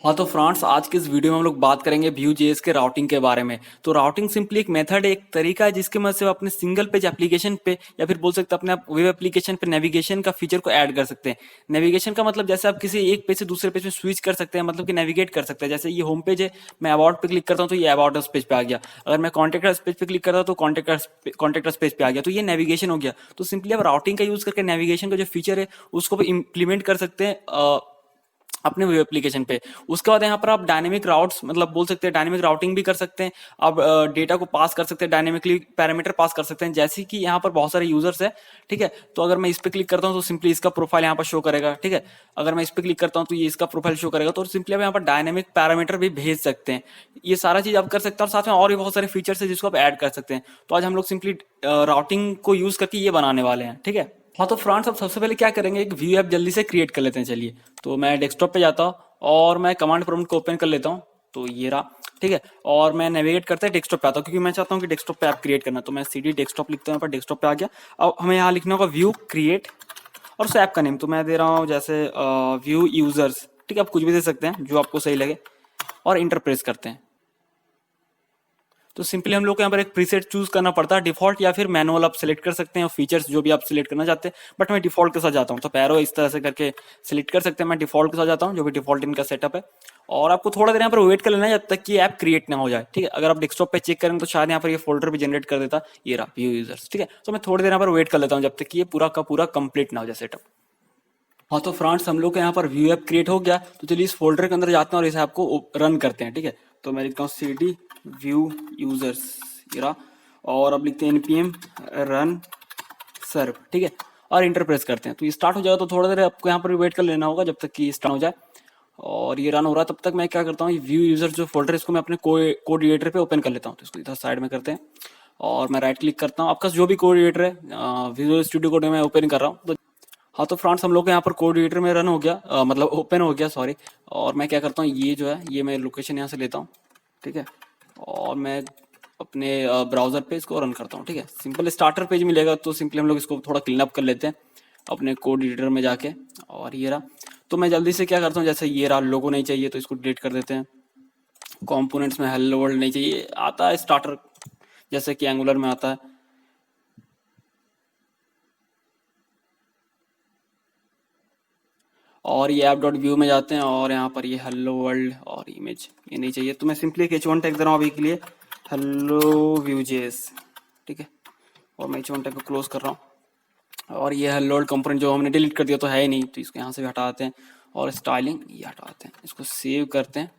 हाँ तो फ्रेंड्स, आज के इस वीडियो में हम लोग बात करेंगे Vue.js के राउटिंग के बारे में। तो राउटिंग सिंपली एक मेथड है, एक तरीका है जिसके मदद से आप अपने सिंगल पेज एप्लीकेशन पे या फिर बोल सकते हैं अपने आप वेब एप्लीकेशन पे नेविगेशन का फीचर को ऐड कर सकते हैं। नेविगेशन का मतलब जैसे आप किसी एक पेज से दूसरे पेज में स्विच कर सकते हैं, मतलब कि नेविगेट कर सकते हैं। जैसे ये होम पेज है, मैं अबाउट पे क्लिक करता हूँ तो ये अबाउट अस पेज पे आ गया। अगर मैं कॉन्टेक्ट अस पेज पे क्लिक करता हूँ तो कॉन्टेक्ट अस पेज पे आ गया। तो ये नेविगेशन हो गया। तो सिंपली आप राउटिंग का यूज करके नेविगेशन का जो फीचर है उसको इम्प्लीमेंट कर सकते हैं अपने वेब एप्लीकेशन पे। उसके बाद यहाँ पर आप डायनेमिक राउट्स मतलब बोल सकते हैं, डायनेमिक राउटिंग भी कर सकते हैं। आप डेटा को पास कर सकते हैं, डायनेमिकली पैरामीटर पास कर सकते हैं। जैसे कि यहाँ पर बहुत सारे यूजर्स है, ठीक है। तो अगर मैं इस पे क्लिक करता हूँ तो सिंपली इसका प्रोफाइल यहाँ पर शो करेगा, ठीक है। अगर मैं इस पे क्लिक करता हूँ तो ये इसका प्रोफाइल शो करेगा। तो सिंपली आप यहाँ पर डायनेमिक पैरामीटर भी भेज सकते हैं। ये सारा चीज आप कर सकते हैं और साथ में और भी बहुत सारे फीचर्स है जिसको आप ऐड कर सकते हैं। तो आज हम लोग सिंपली राउटिंग को यूज करके ये बनाने वाले हैं, ठीक है। हाँ तो फ्रेंड्स, अब सबसे पहले क्या करेंगे, एक व्यू ऐप जल्दी से क्रिएट कर लेते हैं। चलिए, तो मैं डेस्कटॉप पे जाता हूँ और मैं कमांड प्रॉम्प्ट को ओपन कर लेता हूँ। तो ये रहा, ठीक है। और मैं नेविगेट करते हैं डेस्कटॉप पे आता हूँ क्योंकि मैं चाहता हूँ कि डेस्कटॉप पे ऐप क्रिएट करना। तो मैं सीडी डेस्कटॉप लिखता हूँ, यहाँ पर डेस्कटॉप पे आ गया। अब हमें यहाँ लिखना होगा व्यू क्रिएट और उस ऐप का नेम तो मैं दे रहा हूँ जैसे व्यू यूजर्स, ठीक है। आप कुछ भी दे सकते हैं जो आपको सही लगे और इंटर प्रेस करते हैं। तो सिंपली हम लोग को यहाँ पर एक प्रीसेट चूज करना पड़ता है, डिफॉल्ट या फिर मैनुअल आप सिलेक्ट कर सकते हैं, और फीचर्स जो भी आप सिलेक्ट करना चाहते हैं। बट मैं डिफॉल्ट के साथ जाता हूँ, तो पैरो इस तरह से करके सिलेक्ट कर सकते हैं। मैं डिफॉल्ट के साथ जाता हूँ, जो भी डिफॉल्ट इनका सेटअप है। और आपको थोड़ा देर यहाँ पर वेट कर लेना है जब तक कि ऐप क्रिएट ना हो जाए, ठीक है। अगर आप डेस्कटॉप पे चेक करें तो शायद यहाँ पर ये फोल्डर भी जनरेट कर देता, ये रहा व्यू यूजर्स, ठीक है। तो मैं थोड़ी देर यहाँ पर वेट कर लेता हूँ जब तक कि ये पूरा का पूरा कंप्लीट ना हो जाए सेटअप। हाँ तो फ्रेंड्स, हम लोग के यहाँ पर व्यू ऐप क्रिएट हो गया। तो चलिए इस फोल्डर के अंदर जाते हैं और इस ऐप को रन करते हैं, ठीक है। तो मैं लिखता हूँ cd व्यू यूजर्स, ये रहा। और अब लिखते हैं npm रन सर्व, ठीक है। और इंटर प्रेस करते हैं तो ये स्टार्ट हो जाएगा। तो थोड़ा देर आपको यहाँ पर वेट कर लेना होगा जब तक कि स्टार्ट हो जाए। और ये रन हो रहा है, तब तक मैं क्या करता हूँ, व्यू यूजर जो फोल्डर है इसको मैं अपने कोड एडिटर पे ओपन कर लेता हूँ। तो इसको इधर साइड में करते हैं और मैं राइट क्लिक करता हूँ। आपका जो भी कोड एडिटर है, विजुअल स्टूडियो कोड मैं ओपन कर रहा हूँ। तो हाँ तो फ्रेंड्स, हम लोग के यहाँ पर कोड एडिटर में रन हो गया, मतलब ओपन हो गया, सॉरी। और मैं क्या करता हूँ, ये जो है ये मैं लोकेशन यहाँ से लेता हूँ, ठीक है। और मैं अपने ब्राउजर पे इसको रन करता हूँ, ठीक है। सिंपल स्टार्टर पेज मिलेगा। तो सिंपली हम लोग इसको थोड़ा क्लीन अप कर लेते हैं अपने कोड एडिटर में जाके। और ये रहा। तो मैं जल्दी से क्या करता हूँ, जैसे ये रहा, लोगो नहीं चाहिए तो इसको डिलीट कर देते हैं। कंपोनेंट्स में हेलो वर्ल्ड नहीं चाहिए, आता है स्टार्टर जैसे कि एंगुलर में आता है। और ये ऐप डॉट व्यू में जाते हैं और यहाँ पर ये हेलो वर्ल्ड और इमेज ये नहीं चाहिए। तो मैं सिंपली एक h1 टैग दे रहा हूँ अभी के लिए, हेलो Vue.js, ठीक है। और मैं h1 टैग को क्लोज कर रहा हूँ। और ये हेलो वर्ल्ड कंपोनेंट जो हमने डिलीट कर दिया तो है ही नहीं, तो इसको यहाँ से भी हटा देते हैं। और स्टाइलिंग ये हटाते हैं, इसको सेव करते हैं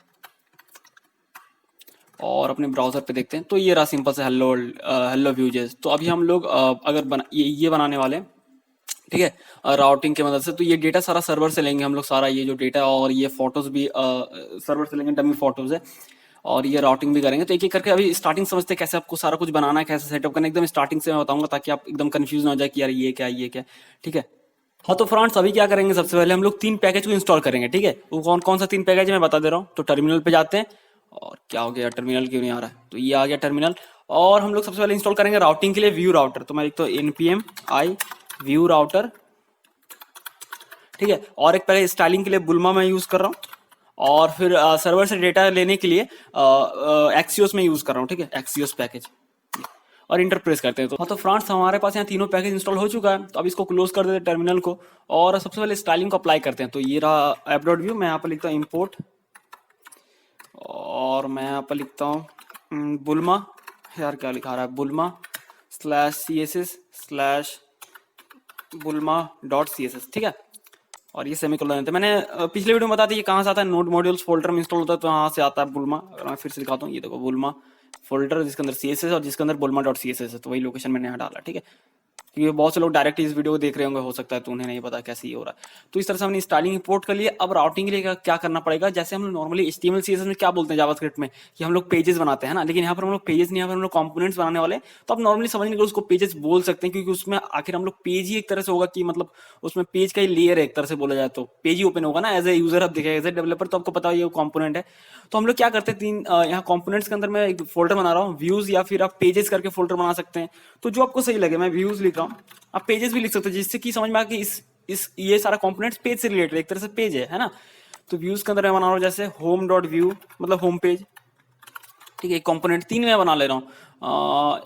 और अपने ब्राउजर पे देखते हैं। तो ये रहा सिंपल से हेलो वर्ल्ड हेलो Vue.js। तो अभी हम लोग अगर ये बनाने वाले हैं, ठीक है, राउटिंग की मदद से। तो ये डेटा सारा सर्वर से लेंगे हम लोग, सारा ये जो डेटा, और ये फोटोज भी सर्वर से लेंगे, डमी फोटोज है। और ये राउटिंग भी करेंगे। तो एक एक करके अभी स्टार्टिंग समझते हैं कैसे आपको सारा कुछ बनाना है, कैसे सेटअप करना है। एकदम स्टार्टिंग से मैं बताऊंगा ताकि आप एकदम कंफ्यूज ना हो जाए कि यार ये क्या ये क्या, ठीक है। हाँ तो फ्रेंड्स, अभी क्या करेंगे, सबसे पहले हम लोग 3 पैकेज को इंस्टॉल करेंगे, ठीक है। वो कौन कौन सा 3 पैकेज है मैं बता दे रहा हूँ। तो टर्मिनल पे जाते हैं। और क्या हो गया, टर्मिनल क्यों नहीं आ रहा है, तो ये आ गया टर्मिनल। और हम लोग सबसे पहले इंस्टॉल करेंगे राउटिंग के लिए व्यू राउटर। तो मैं लिखता हूँ npm i व्यू राउटर, ठीक है। और एक पहले स्टाइलिंग के लिए बुल्मा मैं यूज कर रहा हूँ। और फिर सर्वर से डेटा लेने के लिए एक्सियोस में यूज कर रहा हूँ, ठीक है, एक्सियोस पैकेज। और इंटर प्रेस करते हैं। तो हाँ तो फ्रेंड्स, हमारे पास यहाँ तीनों पैकेज इंस्टॉल हो चुका है। तो अब इसको क्लोज कर देते हैं टर्मिनल को। और सबसे पहले स्टाइलिंग को अप्लाई करते हैं। तो ये रहा ऐप डॉट व्यू, मैं यहाँ पर लिखता हूँ इम्पोर्ट। और मैं यहाँ पर लिखता हूँ बुल्मा, यार क्या लिखा रहा है, बुल्मा /css/ बुल्मा डॉट /css, ठीक है। और ये सेमीकोलन देते हैं। मैंने पिछले वीडियो में बता दी ये कहाँ से आता है, नोड मॉड्यूल्स फोल्डर में इंस्टॉल होता है, तो यहाँ से आता है बुल्मा। अगर मैं फिर से दिखाता हूँ, ये देखो बुल्मा फोल्डर जिसके अंदर CSS और जिसके अंदर बुल्मा डॉट CSS है। तो वही लोकेशन मैंने यहाँ डाला, ठीक है। क्योंकि बहुत से लोग डायरेक्ट इस वीडियो को देख रहे होंगे, हो सकता है तो उन्हें नहीं पता कैसे ये हो रहा है। तो इस तरह से हमने स्टाइलिंग इंपोर्ट कर लिया। अब राउटिंग के लिए क्या करना पड़ेगा, जैसे हम लोग नॉर्मली HTML CSS में क्या बोलते हैं जावास्क्रिप्ट में कि हम लोग पेजेस बनाते हैं ना, लेकिन यहाँ पर हम लोग पेजेस नहीं, यहाँ पर हम लोग कंपोनेंट्स बनाने वाले हैं। तो आप नॉर्मली समझने के लिए उसको पेजेस बोल सकते हैं, क्योंकि उसमें आखिर हम लोग पेज ही एक तरह से होगा कि मतलब उसमें पेज का ही लेयर है एक तरह से बोला जाए तो। पेज ही ओपन होगा ना एज ए यूजर, आप देखेगा एज ए डेवलपर तो आपको पता है ये कंपोनेंट है। तो हम लोग क्या करते हैं, यहाँ कंपोनेंट्स के अंदर मैं एक फोल्डर बना रहा हूँ व्यूज, या फिर आप पेजेस करके फोल्डर बना सकते हैं। तो जो आपको सही लगे, मैं व्यूज लिख रहा हूँ, आप पेजेस भी लिख सकते हैं, जिससे कि समझ में आ कि इस ये सारा कंपोनेंट्स पेज से रिलेटेड एक तरह से पेज है ना। तो व्यूज के अंदर मैं बना रहा हूँ जैसे होम डॉट व्यू, मतलब होम पेज, ठीक है। कंपोनेंट 3 में बना ले रहा हूँ।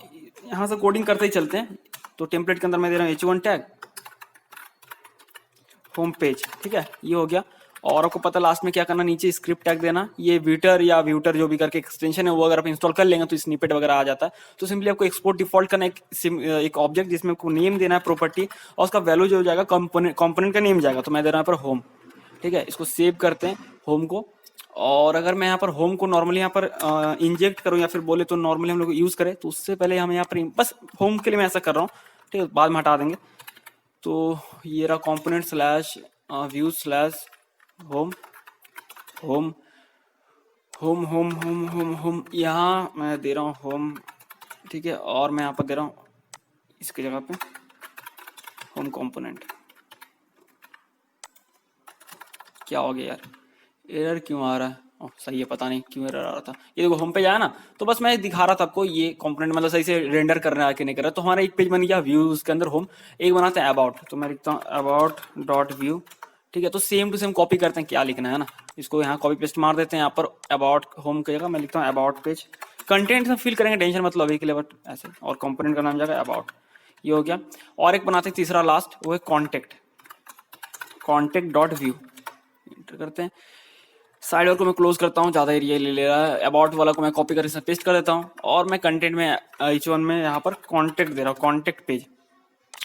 यहाँ से कोडिंग करते ही चलते हैं। तो टेम्पलेट के अंदर मैं दे रहा हूँ h1 टैग होम पेज, ठीक है, ये हो गया। और आपको पता लास्ट में क्या करना, नीचे स्क्रिप्ट टैग देना। ये व्यूटर या व्यूटर जो भी करके एक्सटेंशन है वो अगर आप इंस्टॉल कर लेंगे तो स्निपेट वगैरह आ जाता है। तो सिंपली आपको एक्सपोर्ट डिफॉल्ट करना एक ऑब्जेक्ट जिसमें आपको नेम देना है प्रॉपर्टी, और उसका वैल्यू जो हो जाएगा कंपोनेंट का नेम जाएगा। तो मैं दे रहा हूँ यहाँ पर होम, ठीक है। इसको सेव करते हैं होम को। और अगर मैं यहाँ पर होम को नॉर्मली यहाँ पर इंजेक्ट करूँ या फिर बोले तो नॉर्मली हम लोग यूज करें, तो उससे पहले हम यहाँ पर बस होम के लिए मैं ऐसा कर रहा हूँ, ठीक है, बाद में हटा देंगे। तो ये रहा component slash view slash home home home home home home home, यहाँ मैं दे रहा हूँ होम, ठीक है। और मैं यहाँ पर दे रहा हूँ इसकी जगह पे होम कंपोनेंट। क्या हो गया यार, एरर क्यों आ रहा है? ओह सही है, पता नहीं क्यों एरर आ रहा था। ये देखो होम पे जाए ना, तो बस मैं दिखा रहा था आपको ये कंपोनेंट मतलब सही से रेंडर कर रहा है कि नहीं कर रहा। तो हमारा एक पेज बन गया व्यूज के अंदर होम। एक बनाते हैं अबाउट, तो मैं लिखता हूँ अबाउट डॉट व्यू, ठीक है। तो सेम टू सेम कॉपी करते हैं, क्या लिखना है ना, इसको यहाँ कॉपी पेस्ट मार देते हैं। यहाँ पर अबाउट होम की जगह मैं लिखता हूँ अबाउट पेज। कंटेंट में फिल करेंगे, टेंशन मतलब अभी के लिए, बट ऐसे। और कंपोनेंट का नाम जाएगा अबाउट, ये हो गया। और एक बनाते हैं तीसरा लास्ट, वो है contact, contact dot view, inter करते हैं। साइड को मैं क्लोज करता हूँ, ज़्यादा एरिया ले रहा है। अबाउट वाला को मैं कॉपी करके इसमें पेस्ट कर देता हूँ। और मैं कंटेंट में h1 में यहाँ पर कॉन्टेक्ट दे रहा हूँ, कॉन्टेक्ट पेज।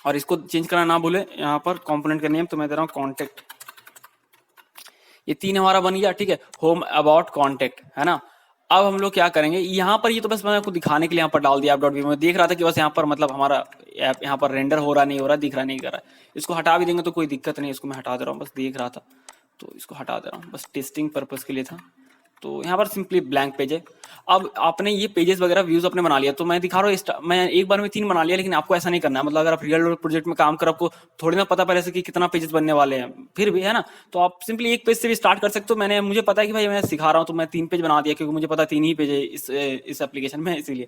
और इसको चेंज करना ना भूले, यहाँ पर कंपोनेंट का नेम तो मैं दे रहा हूँ कॉन्टेक्ट। ये 3 हमारा बन गया, ठीक है, होम अबाउट कॉन्टेक्ट, है ना। अब हम लोग क्या करेंगे, यहाँ पर ये तो बस मैंने आपको दिखाने के लिए यहाँ पर डाल दिया ऐप.वी में। देख रहा था कि बस यहाँ पर मतलब हमारा ऐप यहाँ पर रेंडर हो रहा नहीं हो रहा, दिख रहा नहीं कर रहा है। इसको हटा भी देंगे तो कोई दिक्कत नहीं, इसको मैं हटा दे रहा हूँ, बस देख रहा था तो इसको हटा दे रहा हूँ, बस टेस्टिंग पर्पस के लिए था। तो यहाँ पर सिंपली ब्लैंक पेज है। अब आपने ये पेजेस वगैरह व्यूज अपने बना लिया, तो मैं दिखा रहा हूँ मैं एक बार में 3 बना लिया, लेकिन आपको ऐसा नहीं करना है। मतलब अगर आप रियल वर्ल्ड प्रोजेक्ट में काम कर, आपको थोड़ी ना पता पहले से कि कितना पेजेस बनने वाले हैं, फिर भी है ना। तो आप सिंपली एक पेज से भी स्टार्ट कर सकते हो। मुझे पता है कि भाई मैं सिखा रहा हूँ, तो मैं 3 पेज बना दिया, क्योंकि मुझे पता 3 ही पेज है इस एप्लीकेशन में, इसीलिए,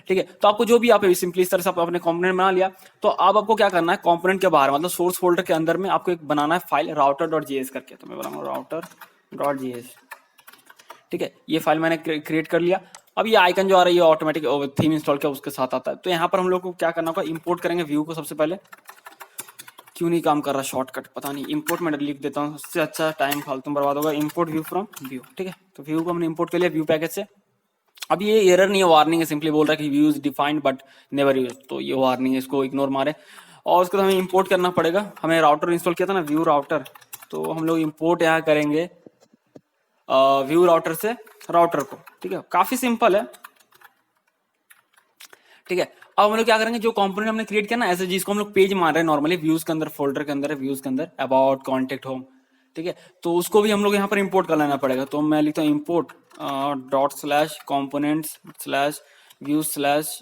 ठीक है। तो आपको जो भी आप सिंपली इस तरह से आप अपने कॉम्पोनेंट बना लिया। तो अब आपको क्या करना है, कॉम्पोनेंट के बाहर मतलब सोर्स फोल्डर के अंदर में आपको एक बनाना है फाइल router.js करके। तो मैं बनाऊंगा router.js, ठीक है। ये फाइल मैंने क्रिएट कर लिया। अब ये आइकन जो आ रही है ऑटोमेटिक थीम इंस्टॉल किया उसके साथ आता है। तो यहाँ पर हम लोग को क्या करना होगा, इंपोर्ट करेंगे व्यू को सबसे पहले। क्यों नहीं काम कर रहा शॉर्टकट, पता नहीं। इंपोर्ट में लिख देता हूँ, उससे अच्छा टाइम फालतू बर्बाद होगा। इंपोर्ट व्यू फ्रॉम व्यू, ठीक है। तो व्यू को हमने इंपोर्ट कर लिया व्यू पैकेज से। अब ये एरर नहीं है, वार्निंग है, सिंपली बोल रहा है कि views defined but never use. तो ये वार्निंग है, इसको इग्नोर मारे। और उसको हमें इंपोर्ट करना पड़ेगा। हमें राउटर इंस्टॉल किया था ना, व्यू राउटर, तो हम लोग इंपोर्ट यहाँ करेंगे व्यू राउटर से राउटर को, ठीक है। काफी सिंपल है, ठीक है। अब हम लोग क्या करेंगे, जो कंपोनेंट हमने क्रिएट किया ना ऐसे, जिसको हम लोग पेज मान रहे हैं नॉर्मली, व्यूज के अंदर फोल्डर के अंदर है, व्यूज के अंदर अबाउट कॉन्टेक्ट होम, ठीक है। तो उसको भी हम लोग यहाँ पर इंपोर्ट कर लेना पड़ेगा। तो मैं लिखता हूँ import dot slash components slash views slash,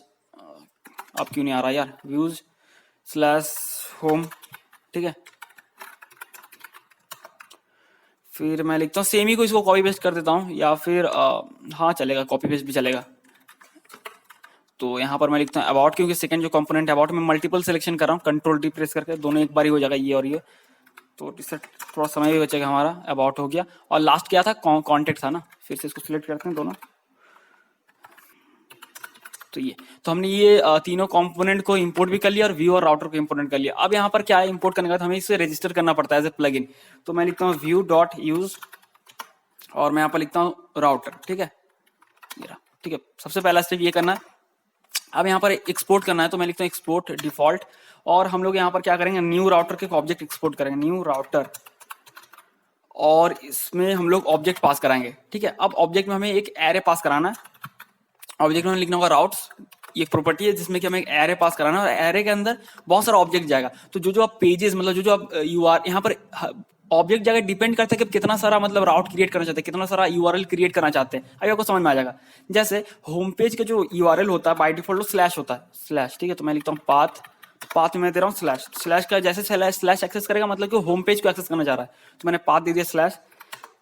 अब क्यों नहीं आ रहा यार, व्यूज स्लैश होम, ठीक है। फिर मैं लिखता हूँ सेम ही को, इसको कॉपी पेस्ट कर देता हूँ, या फिर हाँ चलेगा, कॉपी पेस्ट भी चलेगा। तो यहाँ पर मैं लिखता हूँ अबाउट, क्योंकि सेकंड जो कंपोनेंट है अबाउट में मल्टीपल सिलेक्शन कर रहा हूँ, कंट्रोल डी प्रेस करके, दोनों एक बार ही हो जाएगा, ये और ये। तो इससे थोड़ा समय भी बचेगा हमारा। अबाउट हो गया। और लास्ट क्या था, कॉन्टेक्ट था ना, फिर से इसको सिलेक्ट करते हैं दोनों। तो ये, तो हमने ये तीनों कंपोनेंट को इंपोर्ट भी कर लिया और व्यू और राउटर को इंपोर्ट कर लिया। अब यहाँ पर क्या है, इंपोर्ट करने के बाद हमें इसे रजिस्टर करना पड़ता है एज ए प्लगइन। तो मैं लिखता हूँ व्यू डॉट यूज, और मैं यहाँ पर लिखता हूँ राउटर, ठीक है, ठीक है। सबसे पहला स्टेप ये करना है। अब यहाँ पर एक्सपोर्ट करना है, तो मैं लिखता हूँ एक्सपोर्ट डिफॉल्ट। और हम लोग यहाँ पर क्या करेंगे, न्यू राउटर के ऑब्जेक्ट एक्सपोर्ट करेंगे, न्यू राउटर, और इसमें हम लोग ऑब्जेक्ट पास कराएंगे, ठीक है। अब ऑब्जेक्ट में हमें एक एरे पास कराना है। ऑब्जेक्ट में लिखना होगा राउट्स, ये एक प्रॉपर्टी है जिसमें कि हमें एक एरे पास कराना है, और एरे के अंदर बहुत सारा ऑब्जेक्ट जाएगा। तो जो आप पेजेस मतलब जो आप यूआर यहाँ पर ऑब्जेक्ट जाएगा, डिपेंड करता है कि कितना सारा मतलब राउट क्रिएट करना चाहते हैं, कितना सारा यूआरएल क्रिएट करना चाहते हैं। अभी आपको समझ में आ जाएगा। जैसे होम पेज का जो यूआरएल होता है बाय डिफॉल्ट स्लैश होता है, स्लैश, ठीक है। तो मैं लिखता हूँ पाथ में दे रहा हूँ स्लैश। स्लैश का जैसे स्लैश एक्सेस करेगा मतलब कि होम पेज को एक्सेस करना चाह रहा है, तो मैंने पाथ दे दिया स्लैश।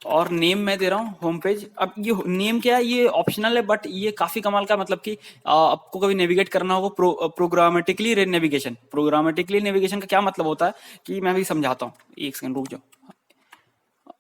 और नेम मैं दे रहा हूँ होम पेज। अब ये नेम क्या है, ये ऑप्शनल है, बट ये काफी कमाल का, मतलब कि आपको कभी नेविगेट करना होगा प्रोग्रामेटिकली नेविगेशन। प्रोग्रामेटिकली नेविगेशन का क्या मतलब होता है कि मैं भी समझाता हूँ, एक सेकंड रुक जाओ।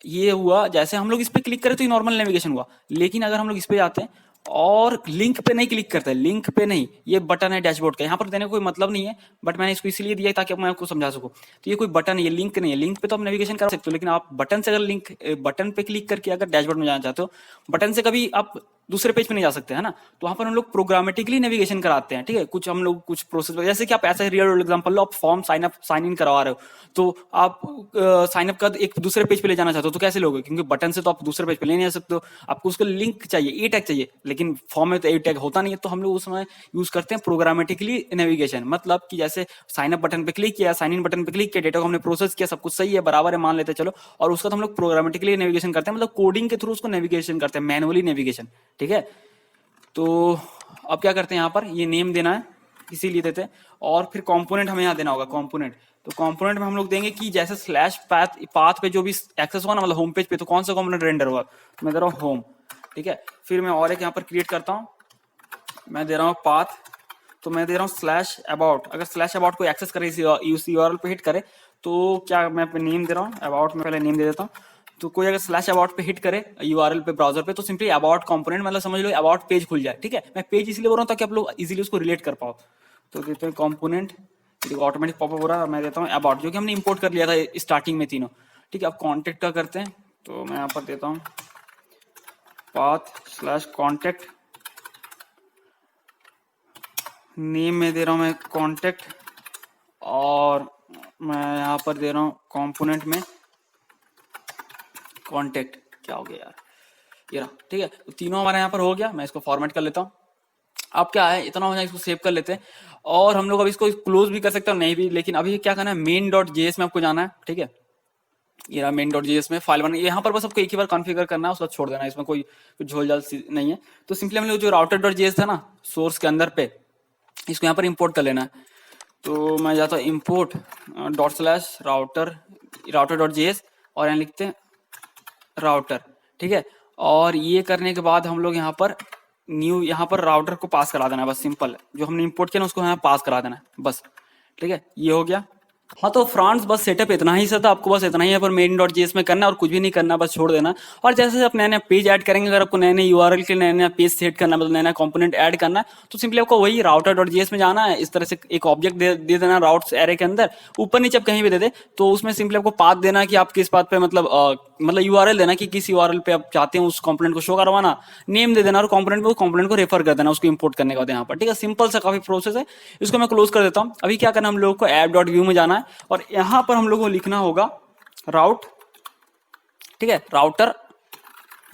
ये हुआ, जैसे हम लोग इस पे क्लिक करें तो ये नॉर्मल नेविगेशन हुआ, लेकिन अगर हम लोग इस पे जाते हैं और लिंक पे नहीं क्लिक करते, लिंक पे नहीं, ये बटन है डैशबोर्ड का, यहाँ पर देने का कोई मतलब नहीं है, बट मैंने इसको इसीलिए दिया ताकि मैं आपको समझा सकूं। तो ये कोई बटन है, ये लिंक नहीं है, लिंक पे तो आप नेविगेशन कर सकते हो, लेकिन आप बटन से अगर लिंक, बटन पे क्लिक करके अगर डैशबोर्ड में जाना चाहते हो, बटन से कभी आप दूसरे पेज पे नहीं जा सकते, है ना। तो वहां पर हम लोग प्रोग्रामेटिकली नेविगेशन कराते हैं, ठीक है। कुछ हम लोग कुछ प्रोसेस, जैसे कि आप ऐसे रियल वर्ल्ड एग्जांपल लो, आप फॉर्म साइन इन करवा रहे हो, तो आप साइन अप का एक दूसरे पेज पे ले जाना चाहते हो, तो कैसे लोगे, क्योंकि बटन से तो आप दूसरे पेज पे ले नहीं जा सकते हो, आपको उसका लिंक चाहिए, ए टैग चाहिए, लेकिन फॉर्म में तो ए टैग होता नहीं है। तो हम लोग उसमें यूज करते हैं प्रोग्रामेटिकली नेविगेशन, मतलब कि जैसे साइन अप बटन पे क्लिक किया, साइन इन बटन पे क्लिक किया, डेटा को हमने प्रोसेस किया, सब कुछ सही है, बराबर है, मान लेते हैं चलो, और उसका तो हम लोग प्रोग्रामेटिकली नेविगेशन करते हैं, मतलब कोडिंग के थ्रू उसको नेविगेशन करते हैं, मैनुअली नेविगेशन, ठीक है। तो अब क्या करते हैं, यहाँ पर ये नेम देना है, इसीलिए देते हैं, और फिर कंपोनेंट हमें यहाँ देना होगा, कंपोनेंट। तो कंपोनेंट में हम लोग देंगे कि जैसे स्लैश पाथ पे जो भी एक्सेस हुआ ना, मतलब होम पेज पे, तो कौन सा कंपोनेंट रेंडर हुआ, तो मैं दे रहा हूँ होम, ठीक है। फिर मैं और एक यहाँ पर क्रिएट करता हूँ, मैं दे रहा हूँ पाथ, तो मैं दे रहा हूँ स्लैश अबाउट। अगर स्लैश अबाउट को एक्सेस करे, इस यूआरएल पे हिट करे, तो क्या मैं नेम दे रहा हूँ अबाउट में, पहले नेम दे देता हूँ। तो कोई अगर स्लैश अबाउट पे हिट करे यूआरएल पे ब्राउजर पे, तो सिंपली अबाउट कंपोनेंट, मतलब समझ लो अबाउट पेज खुल जाए, ठीक है। मैं पेज इसलिए बोल रहा हूँ ताकि आप लोग इजीली उसको रिलेट कर पाओ। तो देते हैं कंपोनेंट, ऑटोमेटिक पॉपअप हो रहा है, मैं देता हूँ अबाउट, जो कि हमने इंपोर्ट कर लिया था स्टार्टिंग में तीनों, ठीक है। अब कॉन्टेक्ट का करते हैं, तो मैं यहाँ पर देता हूँ पाथ स्लैश कॉन्टेक्ट, नेम में दे रहा हूँ मैं कॉन्टेक्ट, और मैं यहाँ पर दे रहा हूँ कंपोनेंट में कॉन्टेक्ट। क्या हो गया यार, ये रहा, ठीक है। तो तीनों हमारे यहाँ पर हो गया, मैं इसको फॉर्मेट कर लेता हूँ। अब क्या है, इतना हो जाए, इसको सेव कर लेते हैं, और हम लोग अब इसको क्लोज भी कर सकते हैं नहीं भी, लेकिन अभी क्या करना है, मेन डॉट जेएस में आपको जाना है, ठीक है। ये रहा मेन डॉट जेएस में फाइल बना, यहाँ पर बस आपको एक ही बार कॉन्फ़िगर करना है, उसका छोड़ देना है, इसमें कोई झोल झाल नहीं है। तो सिंपली हम लोग जो राउटर डॉट जेएस था ना सोर्स के अंदर पे, इसको यहाँ पर इंपोर्ट कर लेना है। तो मैं जाता हूँ import dot slash router dot JS, और यहाँ लिखते हैं राउटर, ठीक है। और ये करने के बाद हम लोग यहाँ पर न्यू, यहाँ पर राउटर को पास करा देना है, बस सिंपल, जो हमने इंपोर्ट किया ना उसको यहाँ पास करा देना है, बस, ठीक है। ये हो गया। हाँ, तो फ्रांस बस सेटअप इतना ही था, आपको बस इतना ही है पर मेन डॉट जेएस में करना, और कुछ भी नहीं करना, बस छोड़ देना। और जैसे आप नए नए पेज ऐड करेंगे, अगर आपको नए नए यूआरएल के नए नए पेज सेट करना, मतलब नया नया कंपोनेंट ऐड करना है, तो सिंपली आपको वही राउटर डॉट जेएस में जाना है, इस तरह से एक ऑब्जेक्ट दे देना राउट्स एरे के अंदर, ऊपर नीचे आप कहीं भी दे दे, तो उसमें सिंपली आपको पाथ देना कि आप किस पाथ पे, मतलब यूआरएल देना कि किस यूआरएल पे आप चाहते हैं उस कंपोनेंट को शो करवाना, नेम दे देना, और कंपोनेंट को रेफर कर देना उसको इंपोर्ट करने के बाद यहाँ पर, ठीक है। सिंपल सा काफी प्रोसेस है, इसको मैं क्लोज कर देता हूँ। अभी क्या करना है, हम लोगों को ऐप डॉट व्यू में जाना है, और यहाँ पर हम लोगों को लिखना होगा राउट, ठीक है, राउटर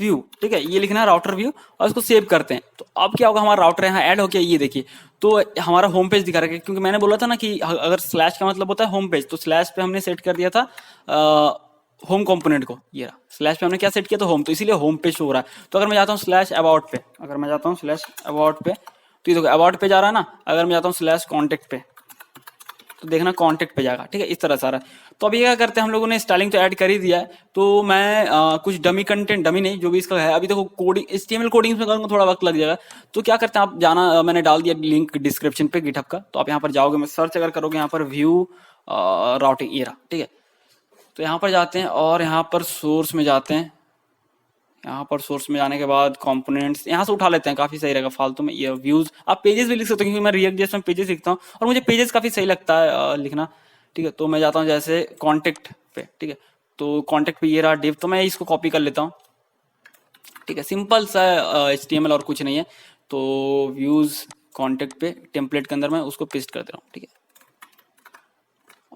व्यू, ठीक है, ये लिखना है राउटर व्यू, और इसको सेव करते हैं। तो अब क्या होगा, हमारा राउटर यहाँ ऐड हो गया, ये देखिए, तो हमारा होम पेज दिखा रहा है, क्योंकि मैंने बोला था ना कि अगर स्लैश का मतलब होता है होम पेज, तो स्लैश पे हमने सेट कर दिया था होम कंपोनेंट को, ये रहा, स्लैश पे हमने क्या सेट किया, तो होम, तो इसीलिए होम पेज हो रहा है। तो अगर मैं जाता हूँ स्लैश अबाउट पे, अगर मैं जाता हूँ स्लैश अबाउट पे, तो ये देखो अबाउट पे जा रहा है ना। अगर मैं जाता हूँ स्लैश कॉन्टेक्ट पे, तो देखना कांटेक्ट पे जाएगा, ठीक है, इस तरह सारा। तो अभी क्या करते हैं, हम लोगों ने स्टाइलिंग तो ऐड कर ही दिया है, तो मैं कुछ डमी कंटेंट, डमी नहीं, जो भी इसका है, अभी देखो कोडिंग एचटीएमएल कोडिंग में करूँगा थोड़ा वक्त लग जाएगा। तो क्या करते हैं, आप जाना, मैंने डाल दिया लिंक डिस्क्रिप्शन पे गिटहब का, तो आप यहाँ पर जाओगे, मैं सर्च अगर करोगे यहाँ पर व्यू राउटिंग, ये रहा, ठीक है। तो यहाँ पर जाते हैं, और यहाँ पर सोर्स में जाते हैं, यहाँ पर सोर्स में जाने के बाद कंपोनेंट्स यहाँ से उठा लेते हैं, काफी सही रहेगा, फालतू में ये व्यूज। आप पेजेस भी लिख सकते हो, क्योंकि मैं रिएक्ट जेएस में पेजेस लिखता हूँ, और मुझे पेजेस काफी सही लगता है लिखना, ठीक है। तो मैं जाता हूँ जैसे कॉन्टेक्ट पे, ठीक है, तो कॉन्टेक्ट पे ये रहा डिव, तो मैं इसको कॉपी कर लेता हूँ, ठीक है, सिंपल सा एचटीएमएल और कुछ नहीं है। तो व्यूज कॉन्टेक्ट पे टेम्पलेट के अंदर मैं उसको पेस्ट कर दे रहा हूँ, ठीक है।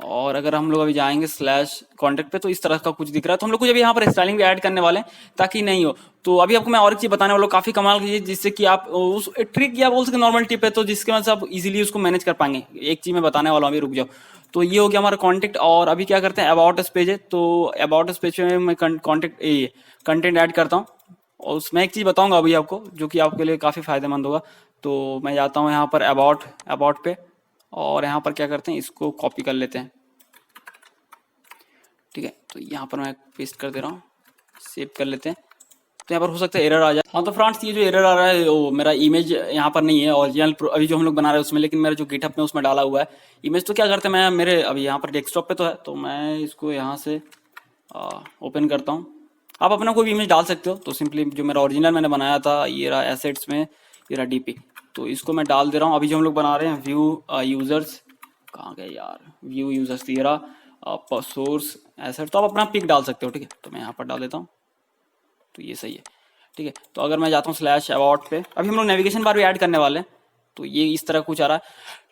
और अगर हम लोग अभी जाएंगे स्लैश कॉन्टेक्ट पे, तो इस तरह का कुछ दिख रहा है। तो हम लोग कुछ अभी यहाँ पर स्टाइलिंग भी ऐड करने वाले हैं, ताकि नहीं हो। तो अभी आपको मैं और एक चीज बताने वाला हूँ, काफी कमाल की, जिससे कि आप उस ट्रिक या बोल सकते नॉर्मल टिप है, तो जिसके वजह से आप इजीली उसको मैनेज कर पाएंगे। एक चीज मैं बताने वाला हूँ, अभी रुक जाओ। तो ये हो गया हमारा कॉन्टेक्ट, और अभी क्या करते हैं, अबाउट अस पेज है, तो अबाउट अस पेज में मैं कॉन्टेक्ट कंटेंट ऐड करता हूँ, और उसमें एक चीज बताऊंगा अभी आपको, जो कि आपके लिए काफी फायदेमंद होगा। तो मैं जाता हूँ यहाँ पर अबाउट पे, और यहाँ पर क्या करते हैं, इसको कॉपी कर लेते हैं, ठीक है। तो यहाँ पर मैं पेस्ट कर दे रहा हूँ, सेव कर लेते हैं। तो यहाँ पर हो सकता है एरर आ जाए। हाँ, तो फ्रेंड्स ये जो एरर आ रहा है वो मेरा इमेज यहाँ पर नहीं है ओरिजिनल, अभी जो हम लोग बना रहे हैं उसमें, लेकिन मेरा जो गिटहब में उसमें डाला हुआ है इमेज। तो क्या करते हैं, मैं मेरे अभी यहाँ पर डेस्कटॉप पे तो है, तो मैं इसको यहाँ से ओपन करता हूँ, आप अपना कोई भी इमेज डाल सकते हो। तो सिंपली जो मेरा ओरिजिनल मैंने बनाया था ये रहा एसेट्स में, ये रहा डीपी, तो इसको मैं डाल दे रहा हूँ। अभी जो हम लोग बना रहे हैं व्यू यूजर्स, कहाँ गए यार, व्यू यूजर्स, ये रहा आप सोर्स एसेट। तो आप अपना पिक डाल सकते हो, ठीक है। तो मैं यहाँ पर डाल देता हूँ, तो ये सही है, ठीक है। तो अगर मैं जाता हूँ स्लैश अबाउट पे, अभी हम लोग नेविगेशन बार भी ऐड करने वाले हैं, तो ये इस तरह कुछ आ रहा है,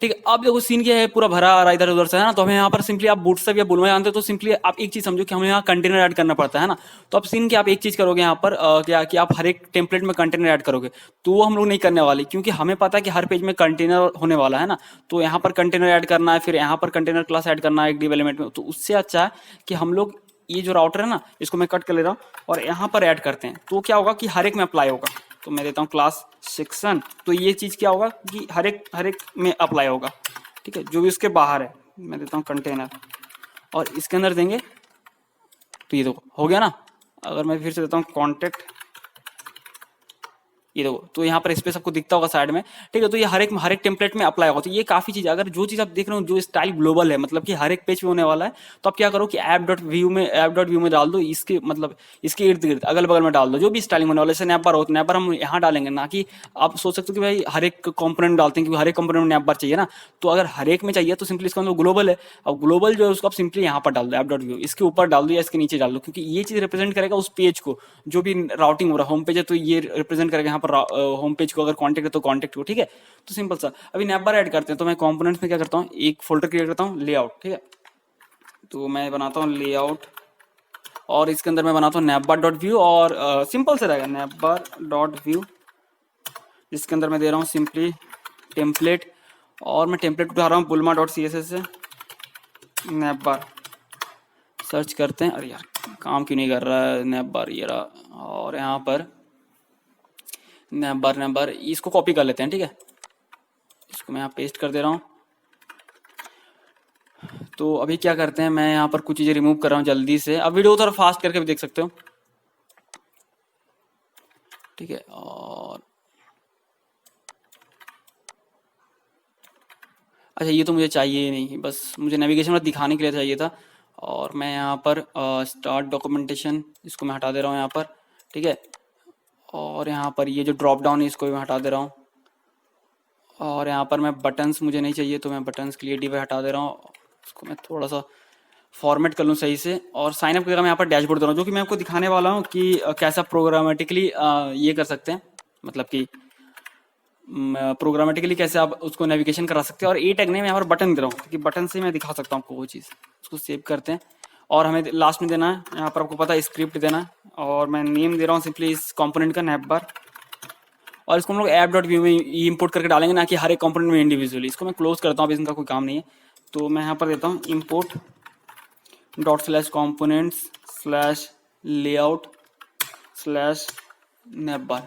ठीक है। अब देखो सीन क्या है, पूरा भरा आ रहा है इधर उधर से, है ना। तो हमें यहाँ पर सिंपली आप बूटस्ट्रैप या बुलमा जानते हो, तो सिंपली आप एक चीज समझो कि हमें यहाँ कंटेनर ऐड करना पड़ता है ना। तो अब सीन क्या, आप एक चीज करोगे यहाँ पर क्या कि आप हर एक टेम्पलेट में कंटेनर ऐड करोगे, तो वो हम लोग नहीं करने वाले, क्योंकि हमें पता है कि हर पेज में कंटेनर होने वाला है ना। तो यहाँ पर कंटेनर ऐड करना है, फिर यहाँ पर कंटेनर क्लास ऐड करना है एक डेवलपमेंट में, तो उससे अच्छा है कि हम लोग ये जो राउटर है ना, इसको मैं कट कर ले रहा हूँ और यहाँ पर ऐड करते हैं। तो क्या होगा कि हर एक में अप्लाई होगा। तो मैं देता हूँ क्लास सेक्शन, तो ये चीज़ क्या होगा कि हर एक में अप्लाई होगा, ठीक है। जो भी उसके बाहर है, मैं देता हूँ कंटेनर, और इसके अंदर देंगे, तो ये देखो हो गया ना। अगर मैं फिर से देता हूँ कॉन्टेक्ट, ये देखो, तो यहाँ पर स्पेस आपको दिखता होगा साइड में, ठीक है। तो ये हर एक टेम्पलेट में अप्लाई होगा। तो ये काफी चीज, अगर जो चीज आप देख रहे हो जो स्टाइल ग्लोबल है, मतलब कि हर एक पेज पे होने वाला है, तो आप क्या करो कि ऐप.व्यू में डाल दो, इसके मतलब इसके इर्द गिर्द अगल बगल में डाल दो जो भी स्टाइलिंग होने वाला है। जैसे नैप बार हो, तो नैप बार हम यहाँ डालेंगे ना, कि आप सोच सकते हो कि भाई हर एक कंपोनेंट डालते हैं, क्योंकि हर एक कंपोनेंट में नैप बार चाहिए ना। तो अगर हर एक में चाहिए तो सिंपली इसका मतलब ग्लोबल है। अब ग्लोबल जो है उसको आप सिंपली यहाँ पर डाल दो, ऐप.व्यू इसके ऊपर डाल दो या इसके नीचे डाल दो, क्योंकि ये चीज रिप्रेजेंट करेगा उस पेज को, जो भी राउटिंग हो रहा है। होम पेज है तो ये रिप्रेजेंट करेगा यहाँ पर होम पेज को, अगर कॉन्टेक्ट है तो कॉन्टेक्ट को, ठीक है। तो सिंपल सा अभी नैप बार ऐड करते हैं। तो मैं कंपोनेंट्स में क्या करता हूँ, एक फोल्डर क्रिएट करता हूँ लेआउट, ठीक है। तो मैं बनाता हूँ लेआउट, और इसके अंदर मैं बनाता हूँ navbar.view, और सिंपल से रहेगा navbar.view, जिसके अंदर मैं दे रहा हूँ सिंपली टेम्पलेट, और मैं टेम्पलेट उठा रहा हूँ bulma.css से। navbar सर्च करते हैं, अरे यार काम क्यों नहीं कर रहा है, navbar ये रहा, और यहाँ पर navbar इसको कॉपी कर लेते हैं, ठीक है। इसको मैं यहाँ पेस्ट कर दे रहा हूँ। तो अभी क्या करते हैं, मैं यहाँ पर कुछ चीज़ें रिमूव कर रहा हूँ जल्दी से। अब वीडियो थोड़ा फास्ट करके भी देख सकते हो, ठीक है। और अच्छा, ये तो मुझे चाहिए ही नहीं, बस मुझे नेविगेशन में दिखाने के लिए चाहिए था। और मैं यहाँ पर स्टार्ट डॉक्यूमेंटेशन, इसको मैं हटा दे रहा हूँ यहाँ पर, ठीक है। और यहाँ पर ये जो ड्रॉप डाउन है इसको भी मैं हटा दे रहा हूँ। और यहाँ पर मैं बटन्स मुझे नहीं चाहिए, तो मैं बटन्स के लिए डी हटा दे रहा हूँ। इसको मैं थोड़ा सा फॉर्मेट कर लूँ सही से। और साइन अप की जगह मैं यहाँ पर डैशबोर्ड दे रहा हूँ, जो कि मैं आपको दिखाने वाला हूँ कि कैसा प्रोग्रामेटिकली ये कर सकते हैं, मतलब कि प्रोग्रामेटिकली कैसे आप उसको नेविगेशन करा सकते हैं। और ए टैग नहीं, मैं यहाँ पर बटन दे रहा हूँ, क्योंकि बटन से मैं दिखा सकता हूँ आपको वो चीज़। उसको सेव करते हैं, और हमें लास्ट में देना है यहाँ पर, आपको पता है स्क्रिप्ट देना है। और मैं नेम दे रहा हूँ सिंपली इस कंपोनेंट का नैप बार, और इसको हम लोग ऐप.व्यू में इंपोर्ट करके डालेंगे, ना कि हर एक कंपोनेंट में इंडिविजुअली। इसको मैं क्लोज करता हूँ, अब इसका कोई काम नहीं है। तो मैं यहाँ पर देता हूँ import dot slash components slash layout slash navbar,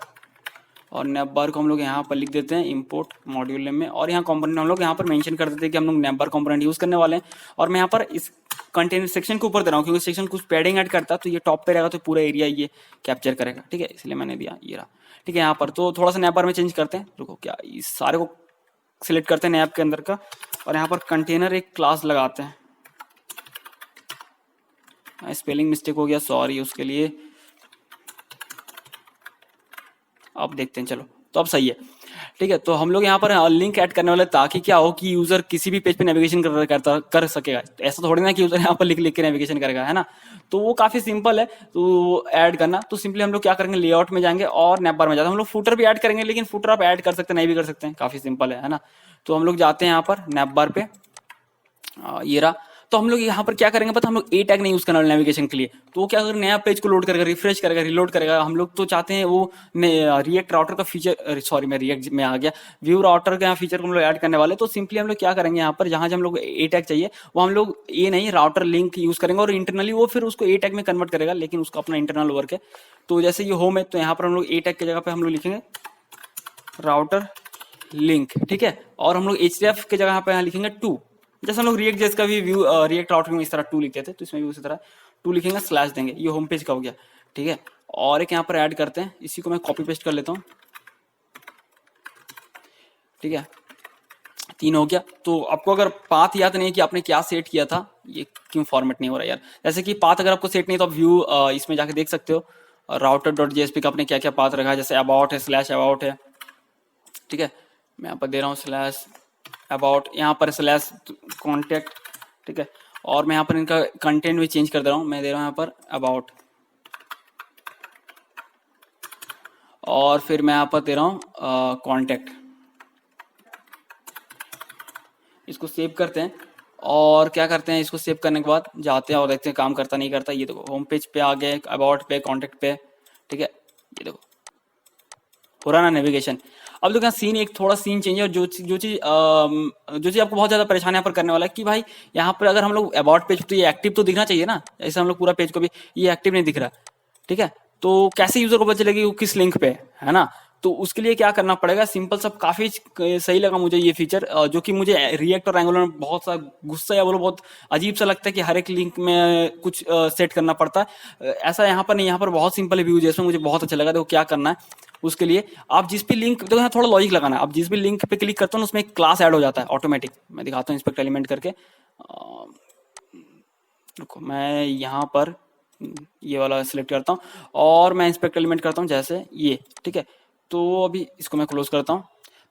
और नैप बार को हम लोग यहाँ पर लिख देते हैं इंपोर्ट मॉड्यूल नेम में। और यहाँ कंपोनेंट हम लोग यहाँ पर मेंशन कर देते हैं कि हम लोग नैप बार कंपोनेंट यूज़ करने वाले हैं। और मैं यहाँ पर इस कंटेनर सेक्शन के ऊपर दे रहा हूँ, क्योंकि सेक्शन कुछ पैडिंग ऐड करता है, तो ये टॉप पे रहेगा, तो पूरा एरिया ये कैप्चर करेगा, ठीक है। इसलिए मैंने दिया ये रहा, ठीक है। यहाँ पर तो थोड़ा सा नैप बार में चेंज करते हैं, रुको, क्या इस सारे को सिलेक्ट करते हैं नैप के अंदर का, और यहाँ पर कंटेनर एक क्लास लगाते हैं। स्पेलिंग मिस्टेक हो गया, सॉरी उसके लिए। अब देखते हैं, चलो तो अब सही है, ठीक है। तो हम लोग यहाँ पर लिंक ऐड करने वाले, ताकि क्या हो कि यूजर किसी भी पेज पे नेविगेशन कर सकेगा। तो ऐसा थोड़ी ना कि यूजर यहाँ पर लिख लिख के नेविगेशन करेगा, है ना। तो वो काफी सिंपल है तो ऐड करना। तो सिंपली हम लोग क्या करेंगे, लेआउट में जाएंगे और नैप बार में जाते हैं। हम लोग फुटर भी ऐड करेंगे, लेकिन फुटर आप ऐड कर सकते हैं, नहीं भी कर सकते हैं, काफी सिंपल है ना। तो हम लोग जाते हैं यहाँ पर नैप बार पे, ये रहा। तो हम लोग यहाँ पर क्या करेंगे पता, हम लोग ए टैग नहीं यूज करना नेविगेशन के लिए। तो वो क्या करेगा, नया पेज को लोड करेगा, रिफ्रेश करेगा, रिलोड करेगा। हम लोग तो चाहते हैं वो रिएक्ट राउटर का फीचर, सॉरी मैं रिएक्ट में आ गया, व्यू राउटर का फीचर को हम लोग ऐड करने वाले। तो सिंपली हम लोग क्या करेंगे, यहाँ पर जहां हम लोग ए टैग चाहिए वो हम लोग ए नहीं राउटर लिंक यूज करेंगे, और इंटरनली वो फिर उसको ए टैग में कन्वर्ट करेगा, लेकिन उसका अपना इंटरनल वर्क है। तो जैसे ये होम है, तो यहाँ पर हम लोग ए टैग की जगह पे हम लोग लिखेंगे राउटर लिंक, ठीक है। और हम लोग एचडीएफ की जगह पे यहाँ लिखेंगे टू, जैसे हम लोग रिएक्ट जेएस का भी व्यू रिएक्ट राउटर में इस तरह टू लिखते थे, तो इसमें भी उसी तरह टू लिखेंगे, स्लैश देंगे। ये होम पेज का हो गया, ठीक है। और एक यहाँ पर ऐड करते हैं, इसी को मैं कॉपी पेस्ट कर लेता हूँ, ठीक है। 3 हो गया। तो आपको अगर पाथ याद नहीं है कि आपने क्या सेट किया था, ये क्यों फॉर्मेट नहीं हो रहा यार। जैसे कि पाथ अगर आपको सेट नहीं है तो आप व्यू इसमें जाके देख सकते हो राउटर डॉट जेएसपी का आपने क्या क्या पाथ रखा है। जैसे अबाउट है, स्लैश अबाउट है, ठीक है, मैं यहाँ पर दे रहा हूँ स्लैश अबाउट, यहाँ पर स्लैश कॉन्टेक्ट, ठीक है, और मैं यहाँ पर इनका कंटेंट भी चेंज कर दे रहा हूँ, मैं दे रहा हूँ यहाँ पर अबाउट, और फिर मैं यहाँ पर दे रहा हूँ कॉन्टेक्ट। इसको सेव करते हैं और क्या करते हैं, इसको सेव करने के बाद जाते हैं और देखते हैं काम करता नहीं करता। ये देखो होम पेज पे आ गए, अबाउट पे, कॉन्टेक्ट पे, ठीक है, ये देखो हो रहा ना नेविगेशन। अब देखो यहाँ सीन, एक थोड़ा सीन चेंज है, और जो चीज़ आपको बहुत ज़्यादा परेशानी यहाँ पर करने वाला है कि भाई यहाँ पर अगर हम लोग अबाउट पेज, तो ये एक्टिव तो दिखना चाहिए ना, ऐसे हम लोग पूरा पेज को भी, ये एक्टिव नहीं दिख रहा, ठीक है, तो कैसे यूजर को पता चलेगी वो किस लिंक पे है ना। तो उसके लिए क्या करना पड़ेगा, सिंपल सब, काफी सही लगा मुझे ये फीचर, जो कि मुझे रिएक्ट और एंगुलर में बहुत सा गुस्सा या बोलो बहुत अजीब सा लगता है कि हर एक लिंक में कुछ सेट करना पड़ता है। ऐसा यहाँ पर नहीं, यहाँ पर बहुत सिंपल है व्यू जैसे, मुझे बहुत अच्छा लगा। देखो क्या करना है उसके लिए, आप जिस भी लिंक, देखो यहाँ थोड़ा लॉजिक लगाना है, आप जिस भी लिंक पे क्लिक करते हो ना उसमें एक क्लास ऐड हो जाता है ऑटोमेटिक। मैं दिखाता हूँ इंस्पेक्ट एलिमेंट करके, रुको मैं यहाँ पर ये वाला सिलेक्ट करता हूँ और मैं इंस्पेक्ट एलिमेंट करता हूँ जैसे ये, ठीक है। तो अभी इसको मैं क्लोज करता हूँ।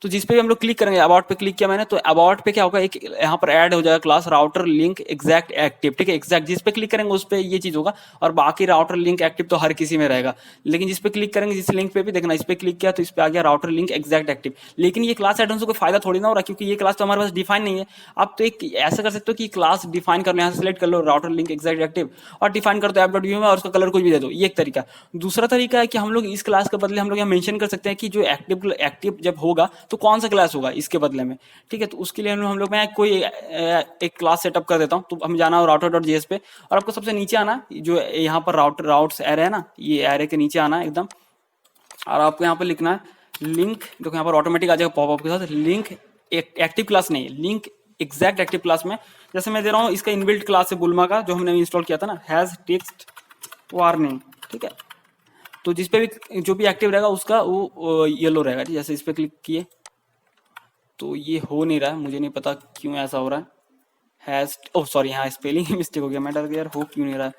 तो जिस पे भी हम लोग क्लिक करेंगे, अबाउट पे क्लिक किया मैंने, तो अबाउट पे क्या होगा, एक यहाँ पर ऐड हो जाएगा class router link exact active, ठीक है, एग्जैक्ट जिस पे क्लिक करेंगे उस पे ये चीज होगा, और बाकी राउटर लिंक एक्टिव तो हर किसी में रहेगा। लेकिन जिस पे क्लिक करेंगे, जिस लिंक पे भी देखना, इस पे क्लिक किया तो इस पे आ गया राउटर लिंक एग्जैक्ट एक्टिव। लेकिन ये क्लास ऐड होने से कोई फायदा थोड़ी ना हो रहा, क्योंकि ये क्लास तो हमारे पास डिफाइन नहीं है। आप तो एक ऐसा कर सकते हो कि क्लास डिफाइन कर लो, यहाँ से सिलेक्ट कर लो राउटर लिंक एग्जैक्ट एक्टिव और डिफाइन कर दो ऐप डॉट व्यू में, और उसका कलर कुछ भी दे दो, ये एक तरीका। दूसरा तरीका है कि हम लोग इस क्लास के बदले हम लोग यहाँ मेंशन कर सकते हैं कि जो एक्टिव जब होगा तो कौन सा क्लास होगा इसके बदले में, ठीक है। तो उसके लिए हम लोग, मैं कोई एक क्लास सेटअप कर देता हूँ। तो हम जाना राउटर डॉट जेएस पे, और आपको सबसे नीचे आना, जो यहाँ पर राउट्स एरे है ना, ये एरे के नीचे आना एकदम, और आपको यहाँ पर लिखना है लिंक, देखो यहाँ पर ऑटोमेटिक आ जाएगा पॉपअप के साथ, लिंक एक्टिव क्लास नहीं, लिंक एग्जैक्ट एक्टिव क्लास में। जैसे मैं दे रहा हूँ, इसका इनबिल्ट क्लास है बुल्मा का, जो हमने इंस्टॉल किया था ना, हैज टेक्स्ट वार्निंग, ठीक है। तो जिस पे भी जो भी एक्टिव रहेगा उसका वो येलो रहेगा। जैसे इस पे क्लिक किए तो ये हो नहीं रहा है, मुझे नहीं पता क्यों ऐसा हो रहा है। हैज, ओह सॉरी, यहाँ स्पेलिंग मिस्टेक हो गया, मैं डर गया यार हो क्यों नहीं रहा है।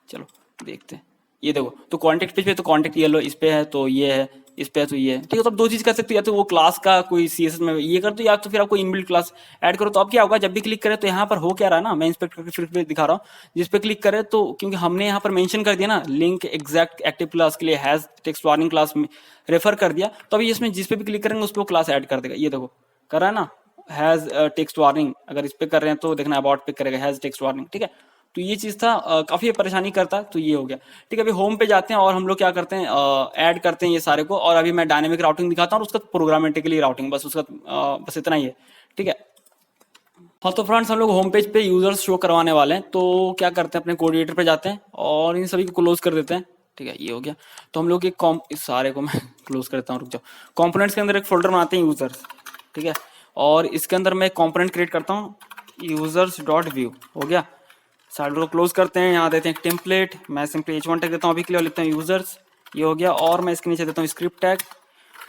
चलो देखते हैं, ये देखो, तो कॉन्टेक्ट पेज पे तो कॉन्टेक्ट येलो, इस पे है तो ये है, इस पे है तो ये है, ठीक है। तो आप दो चीज कर सकते हो, या तो वो क्लास का कोई सीएसएस में ये कर दो, या तो फिर आपको इनबिल्ट क्लास ऐड करो। तो अब क्या होगा, जब भी क्लिक करें तो यहाँ पर हो क्या रहा है ना, मैं इंस्पेक्ट करके फिर दिखा रहा हूँ। जिस पे क्लिक करें तो, क्योंकि हमने यहाँ पर मेंशन कर दिया ना लिंक एग्जैक्ट एक्टिव क्लास के लिए हैज टेक्स्ट वार्निंग क्लास में रेफर कर दिया, तो अभी इसमें जिस पे भी क्लिक करेंगे उस पर क्लास ऐड कर देगा। ये देखो कर रहा है ना, हैज टेक्स्ट वार्निंग। अगर इस पे कर रहे हैं तो देखना अबाउट पे करेगा हैज टेक्स्ट वार्निंग, ठीक है। तो ये चीज था, काफी परेशानी करता, तो ये हो गया, ठीक है। अभी होम पे जाते हैं और हम लोग क्या करते हैं, ऐड करते हैं ये सारे को, और अभी मैं डायनेमिक राउटिंग दिखाता हूँ और उसका प्रोग्रामेटिकली राउटिंग, बस उसका बस इतना ही है, ठीक है। हाँ तो फ्रेंड्स, हम लोग होम पेज पे यूजर्स शो करवाने वाले हैं, तो क्या करते हैं, अपने कोड एडिटर पे जाते हैं और इन सभी को क्लोज कर देते हैं, ठीक है, ये हो गया। तो हम लोग इस सारे को मैं क्लोज करता हूँ, रुक जाओ। कंपोनेंट्स के अंदर एक फोल्डर बनाते हैं यूजर्स, ठीक है, और इसके अंदर मैं कंपोनेंट क्रिएट करता हूँ यूजर्स डॉट व्यू, हो गया। साइड को क्लोज करते हैं, यहाँ देते हैं टेम्पलेट, मैं सिंपली h1 टैग देता हूँ अभी के लिए, लिखता हूँ यूजर्स, ये हो गया। और मैं इसके नीचे देता हूँ स्क्रिप्ट टैग,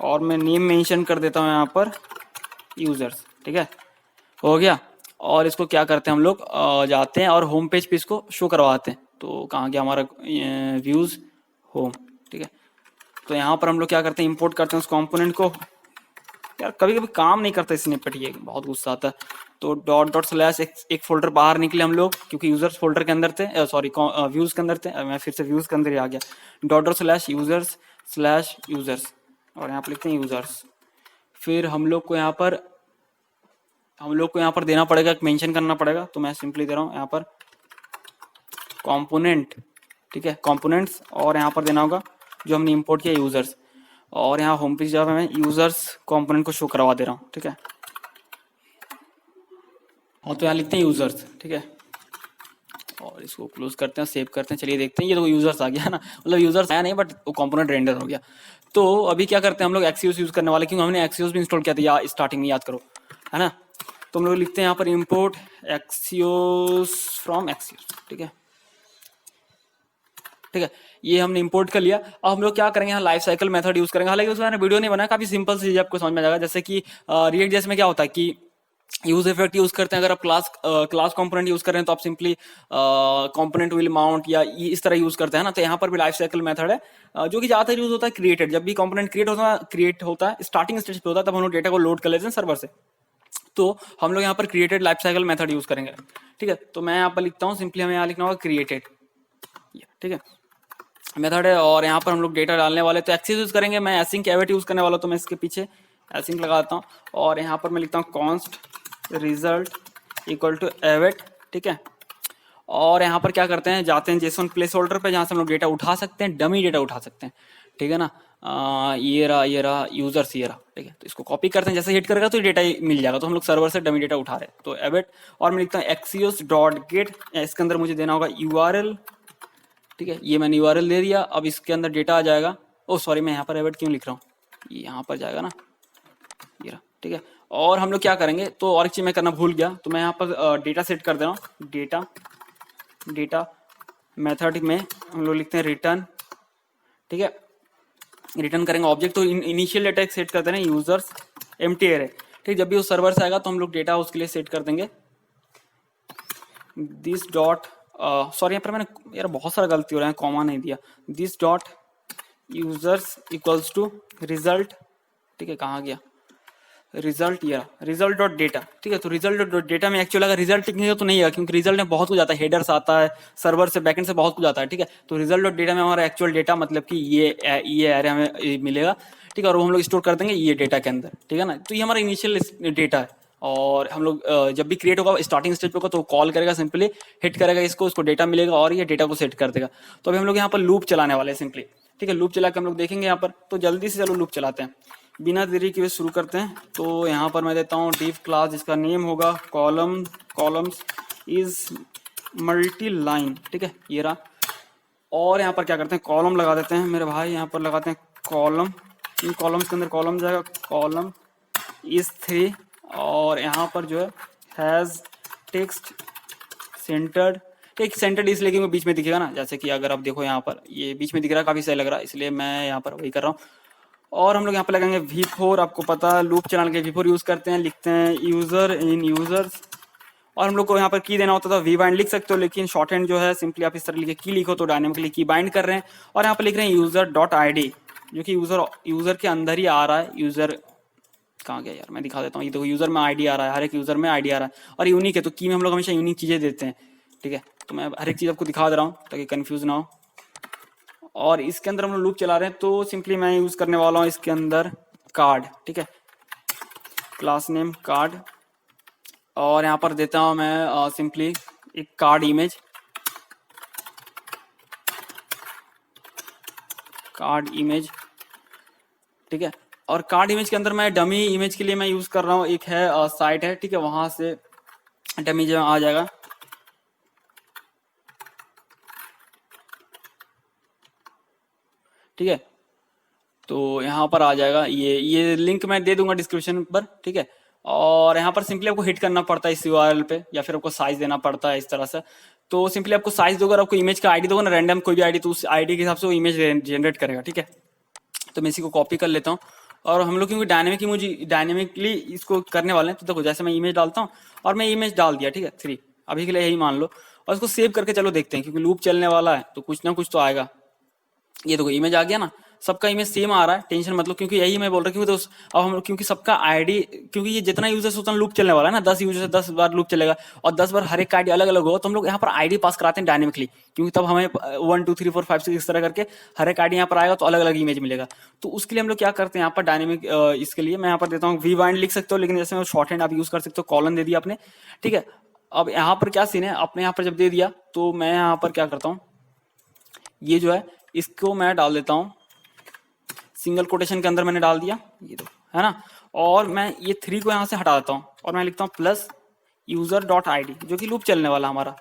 और मैं नेम मेंशन कर देता हूँ यहाँ पर यूजर्स, ठीक है, हो गया। और इसको क्या करते हैं, हम लोग जाते हैं और होम पेज पे इसको शो करवाते हैं। तो कहाँ गया हमारा व्यूज होम, ठीक है। तो यहाँ पर हम लोग क्या करते हैं, इंपोर्ट करते हैं उस कंपोनेंट को। यार कभी कभी काम नहीं करता स्निपेट, ये बहुत गुस्सा आता है। तो डॉट डॉट स्लैश एक फोल्डर बाहर निकले हम लोग, क्योंकि यूजर्स फोल्डर के अंदर थे, सॉरी व्यूज के अंदर थे, मैं फिर से व्यूज के अंदर ही आ गया। Dot dot slash users slash users, और यहाँ पर लिखते हैं यूजर्स। फिर हम लोग को यहाँ पर देना पड़ेगा, मेंशन करना पड़ेगा। तो मैं सिंपली दे रहा हूँ यहाँ पर कंपोनेंट, ठीक है, कंपोनेंट्स, और यहाँ पर देना होगा जो हमने इंपोर्ट किया यूजर्स, और यहाँ होम पेज जब मैं यूजर्स कंपोनेंट को शो करवा दे रहा हूँ, ठीक है। और तो यहाँ लिखते हैं यूजर्स, ठीक है, और इसको क्लोज करते हैं, सेव करते हैं। चलिए देखते हैं, ये तो यूजर्स आ गया ना, मतलब यूजर्स आया नहीं बट वो कंपोनेंट रेंडर हो गया। तो अभी क्या करते हैं, हम लोग एक्सियोस यूज करने वाले, क्योंकि हमने एक्सियोस भी इंस्टॉल किया था या स्टार्टिंग में, याद करो, है ना। तो हम लोग लिखते हैं यहाँ पर इम्पोर्ट एक्सियोस फ्रॉम एक्सियोस, ठीक है, ठीक है, ये हमने इंपोर्ट कर लिया। अब हम लोग क्या करेंगे, यहाँ लाइफ साइकिल मेथड यूज करेंगे। हालांकि उसमें मैंने वीडियो नहीं बनाया, काफी सिंपल सी चीज आपको समझ में आ जाएगा। जैसे कि रिएक्ट जेएस में क्या होता है कि यूज इफेक्ट यूज करते हैं। अगर आप क्लास कंपोनेंट यूज कर रहे हैं तो आप सिंपली कंपोनेंट विल माउंट या इस तरह यूज करते हैं ना। तो यहाँ पर भी लाइफ साइकिल मेथड है जो कि ज्यादातर यूज होता है क्रिएटेड। जब भी कंपोनेंट क्रिएट होता है स्टार्टिंग स्टेज पे होता है, तब हम लोग डेटा को लोड कर लेते हैं सर्वर से। तो हम लोग यहाँ पर created life cycle method use करेंगे। ठीक है, तो मैं यहाँ पर लिखता हूँ सिंपली, हमें यहाँ लिखना होगा क्रिएटेड। ठीक है, मेथड है और यहाँ पर हम लोग डेटा डालने वाले तो एक्सेस यूज करेंगे। मैं एसिंक एवेट यूज करने वाला हूँ, तो मैं इसके पीछे एसिंक लगाता हूँ और यहाँ पर मैं लिखता हूँ const result equal to await. ठीक है, और यहाँ पर क्या करते हैं, जाते हैं जेसन प्लेस होल्डर पे, जहाँ से हम लोग डेटा उठा सकते हैं, डमी डेटा उठा सकते हैं। ठीक है ना, ये रहा यूजर्स, ये रहा। ठीक है, तो इसको कॉपी करते हैं, जैसे हिट करेगा तो डेटा मिल जाएगा। तो हम लोग सर्वर से डमी डेटा उठा रहे हैं, तो एवेट। और मैं लिखता हूँ एक्सियोस डॉट गेट, इसके अंदर मुझे देना होगा यूआरएल। ठीक है, ये मैंने यूआरएल दे दिया। अब इसके अंदर डेटा आ जाएगा। ओ सॉरी, मैं यहाँ पर एवेट क्यों लिख रहा हूँ, ये यहाँ पर जाएगा ना, ये रहा। ठीक है, और हम लोग क्या करेंगे, तो और एक चीज मैं करना भूल गया, तो मैं यहाँ पर डेटा सेट कर दे रहा हूँ। डेटा मेथड में हम लोग लिखते हैं रिटर्न। ठीक है, रिटर्न करेंगे ऑब्जेक्ट, तो इनिशियल डेटा एक सेट करते हैं यूजर्स एम्प्टी एरे। ठीक, जब भी वो सर्वर से आएगा तो हम लोग डेटा उसके लिए सेट कर देंगे दिस डॉट, सॉरी यहाँ पर मैंने यार बहुत सारा गलती हो रहा है, कॉमा नहीं दिया। This dot users equals to result. ठीक है, कहाँ गया रिजल्ट, या रिजल्ट डॉट डेटा। ठीक है, तो रिजल्ट डॉट डेटा में एक्चुअल अगर रिजल्ट लिखेंगे तो नहीं आएगा, क्योंकि रिजल्ट में बहुत कुछ आता है, हेडर्स आता है, सर्वर से बैकएंड से बहुत कुछ आता है। ठीक है, तो रिजल्ट डॉट डेटा में हमारा एक्चुअल डेटा मतलब कि ये एरे हमें मिलेगा। ठीक है, और वो हम लोग स्टोर कर देंगे ये डेटा के अंदर। ठीक है ना, तो ये हमारा इनिशियल डेटा है। और हम लोग जब भी क्रिएट होगा स्टार्टिंग स्टेज पे होगा तो कॉल करेगा, सिंपली हिट करेगा इसको, उसको डेटा मिलेगा और ये डेटा को सेट कर देगा। तो अभी हम लोग यहाँ पर लूप चलाने वाले हैं सिंपली। ठीक है, लूप चला के हम लोग देखेंगे यहाँ पर, तो जल्दी से चलो लूप चलाते हैं, बिना देरी के शुरू करते हैं। तो यहाँ पर मैं देता हूँ डिव क्लास, जिसका नेम होगा कॉलम्स इज मल्टी लाइन। ठीक है, ये रहा। और यहाँ पर क्या करते हैं, कॉलम लगा देते हैं मेरे भाई, यहाँ पर लगाते हैं कॉलम। इन कॉलम्स के अंदर कॉलम जाएगा, कॉलम इज 3, और यहाँ पर जो है हैज टेक्स्ट सेंटर्ड। एक सेंटर्ड इसलिए कि वो बीच में दिखेगा ना, जैसे कि अगर आप देखो यहाँ पर ये बीच में दिख रहा है, काफी सही लग रहा है, इसलिए मैं यहाँ पर वही कर रहा हूँ। और हम लोग यहाँ पे लगाएंगे v4। आपको पता है लूप चलाने के v4 यूज करते हैं, लिखते हैं यूजर इन यूजर्स। और हम लोग को यहाँ पर की देना होता था, वी बाइंड लिख सकते हो, लेकिन शॉर्ट हैंड जो है सिंपली आप इस तरह लिखे की लिखो तो डायनेमिकली की बाइंड कर रहे हैं। और यहाँ पर लिख रहे हैं यूजर डॉट ID, जो कि यूजर के अंदर ही आ रहा है। यूजर कहाँ गया यार, मैं दिखा देता हूँ। ये देखो यूजर में ID आ रहा है, हर एक यूजर में ID आ रहा है, और यूनिक है, तो की में हम लोग हमेशा यूनिक चीजें देते हैं। ठीक है, तो मैं हर एक चीज आपको दिखा दे रहा हूँ ताकि कंफ्यूज ना हो। और इसके अंदर हम लोग लूप चला रहे हैं, तो सिंपली मैं यूज करने वाला हूँ इसके अंदर कार्ड। ठीक है, क्लास नेम कार्ड, और यहाँ पर देता हूँ मैं सिंपली एक कार्ड इमेज। ठीक है, और कार्ड इमेज के अंदर मैं डमी इमेज के लिए मैं यूज कर रहा हूँ, एक है साइट है। ठीक है, वहां से डमी जो आ जाएगा। ठीक है, तो यहाँ पर आ जाएगा, ये लिंक मैं दे दूंगा डिस्क्रिप्शन पर। ठीक है, और यहाँ पर सिंपली आपको हिट करना पड़ता है इस URL पे, या फिर आपको साइज देना पड़ता है इस तरह से। तो सिंपली आपको साइज दोगे और आपको इमेज का ID दोगे ना, रैंडम कोई भी ID, तो उस ID के हिसाब से वो इमेज जनरेट करेगा। ठीक है, तो मैं इसी को कॉपी कर लेता हूँ। और हम लोग क्योंकि डायनेमिकली इसको करने वाले हैं, तो देखो जैसे मैं इमेज डालता हूँ, और मैं इमेज डाल दिया। ठीक है, 3 अभी के लिए यही मान लो, और इसको सेव करके चलो देखते हैं, क्योंकि लूप चलने वाला है तो कुछ ना कुछ तो आएगा। ये देखो इमेज आ गया ना, सबका इमेज सेम आ रहा है, टेंशन मतलब, क्योंकि यही मैं बोल रहा हूँ। क्योंकि अब हम क्योंकि सबका आईडी, क्योंकि ये जितना यूजर्स उतना लूप चलने वाला है ना, 10 यूजर से 10 बार लूप चलेगा, और 10 बार हर एक आईडी अलग अलग होगा, तो हम लोग यहाँ पर आईडी पास कराते हैं डायनेमिकली, क्योंकि तब हमें 1 2 3 4 5 6 इस तरह करके हर एक आईडी यहाँ पर आएगा, तो अलग अलग इमेज मिलेगा। तो उसके लिए हम लोग क्या करते हैं, यहाँ पर डायनेमिक, इसके लिए मैं यहाँ पर देता हूँ वी बाइंड लिख सकते हो, लेकिन जैसे शॉर्ट हैंड आप यूज कर सकते हो, कॉलन दे दिया आपने। ठीक है, अब यहाँ पर क्या सीन है, आपने यहाँ पर जब दे दिया, तो मैं यहाँ पर क्या करता हूँ, ये जो है इसको मैं डाल देता हूँ सिंगल कोटेशन के अंदर, मैंने डाल दिया, ये दो है ना। और मैं ये 3 को यहाँ से हटा देता हूँ, और मैं लिखता हूँ प्लस यूजर डॉट ID, जो कि लूप चलने वाला हमारा।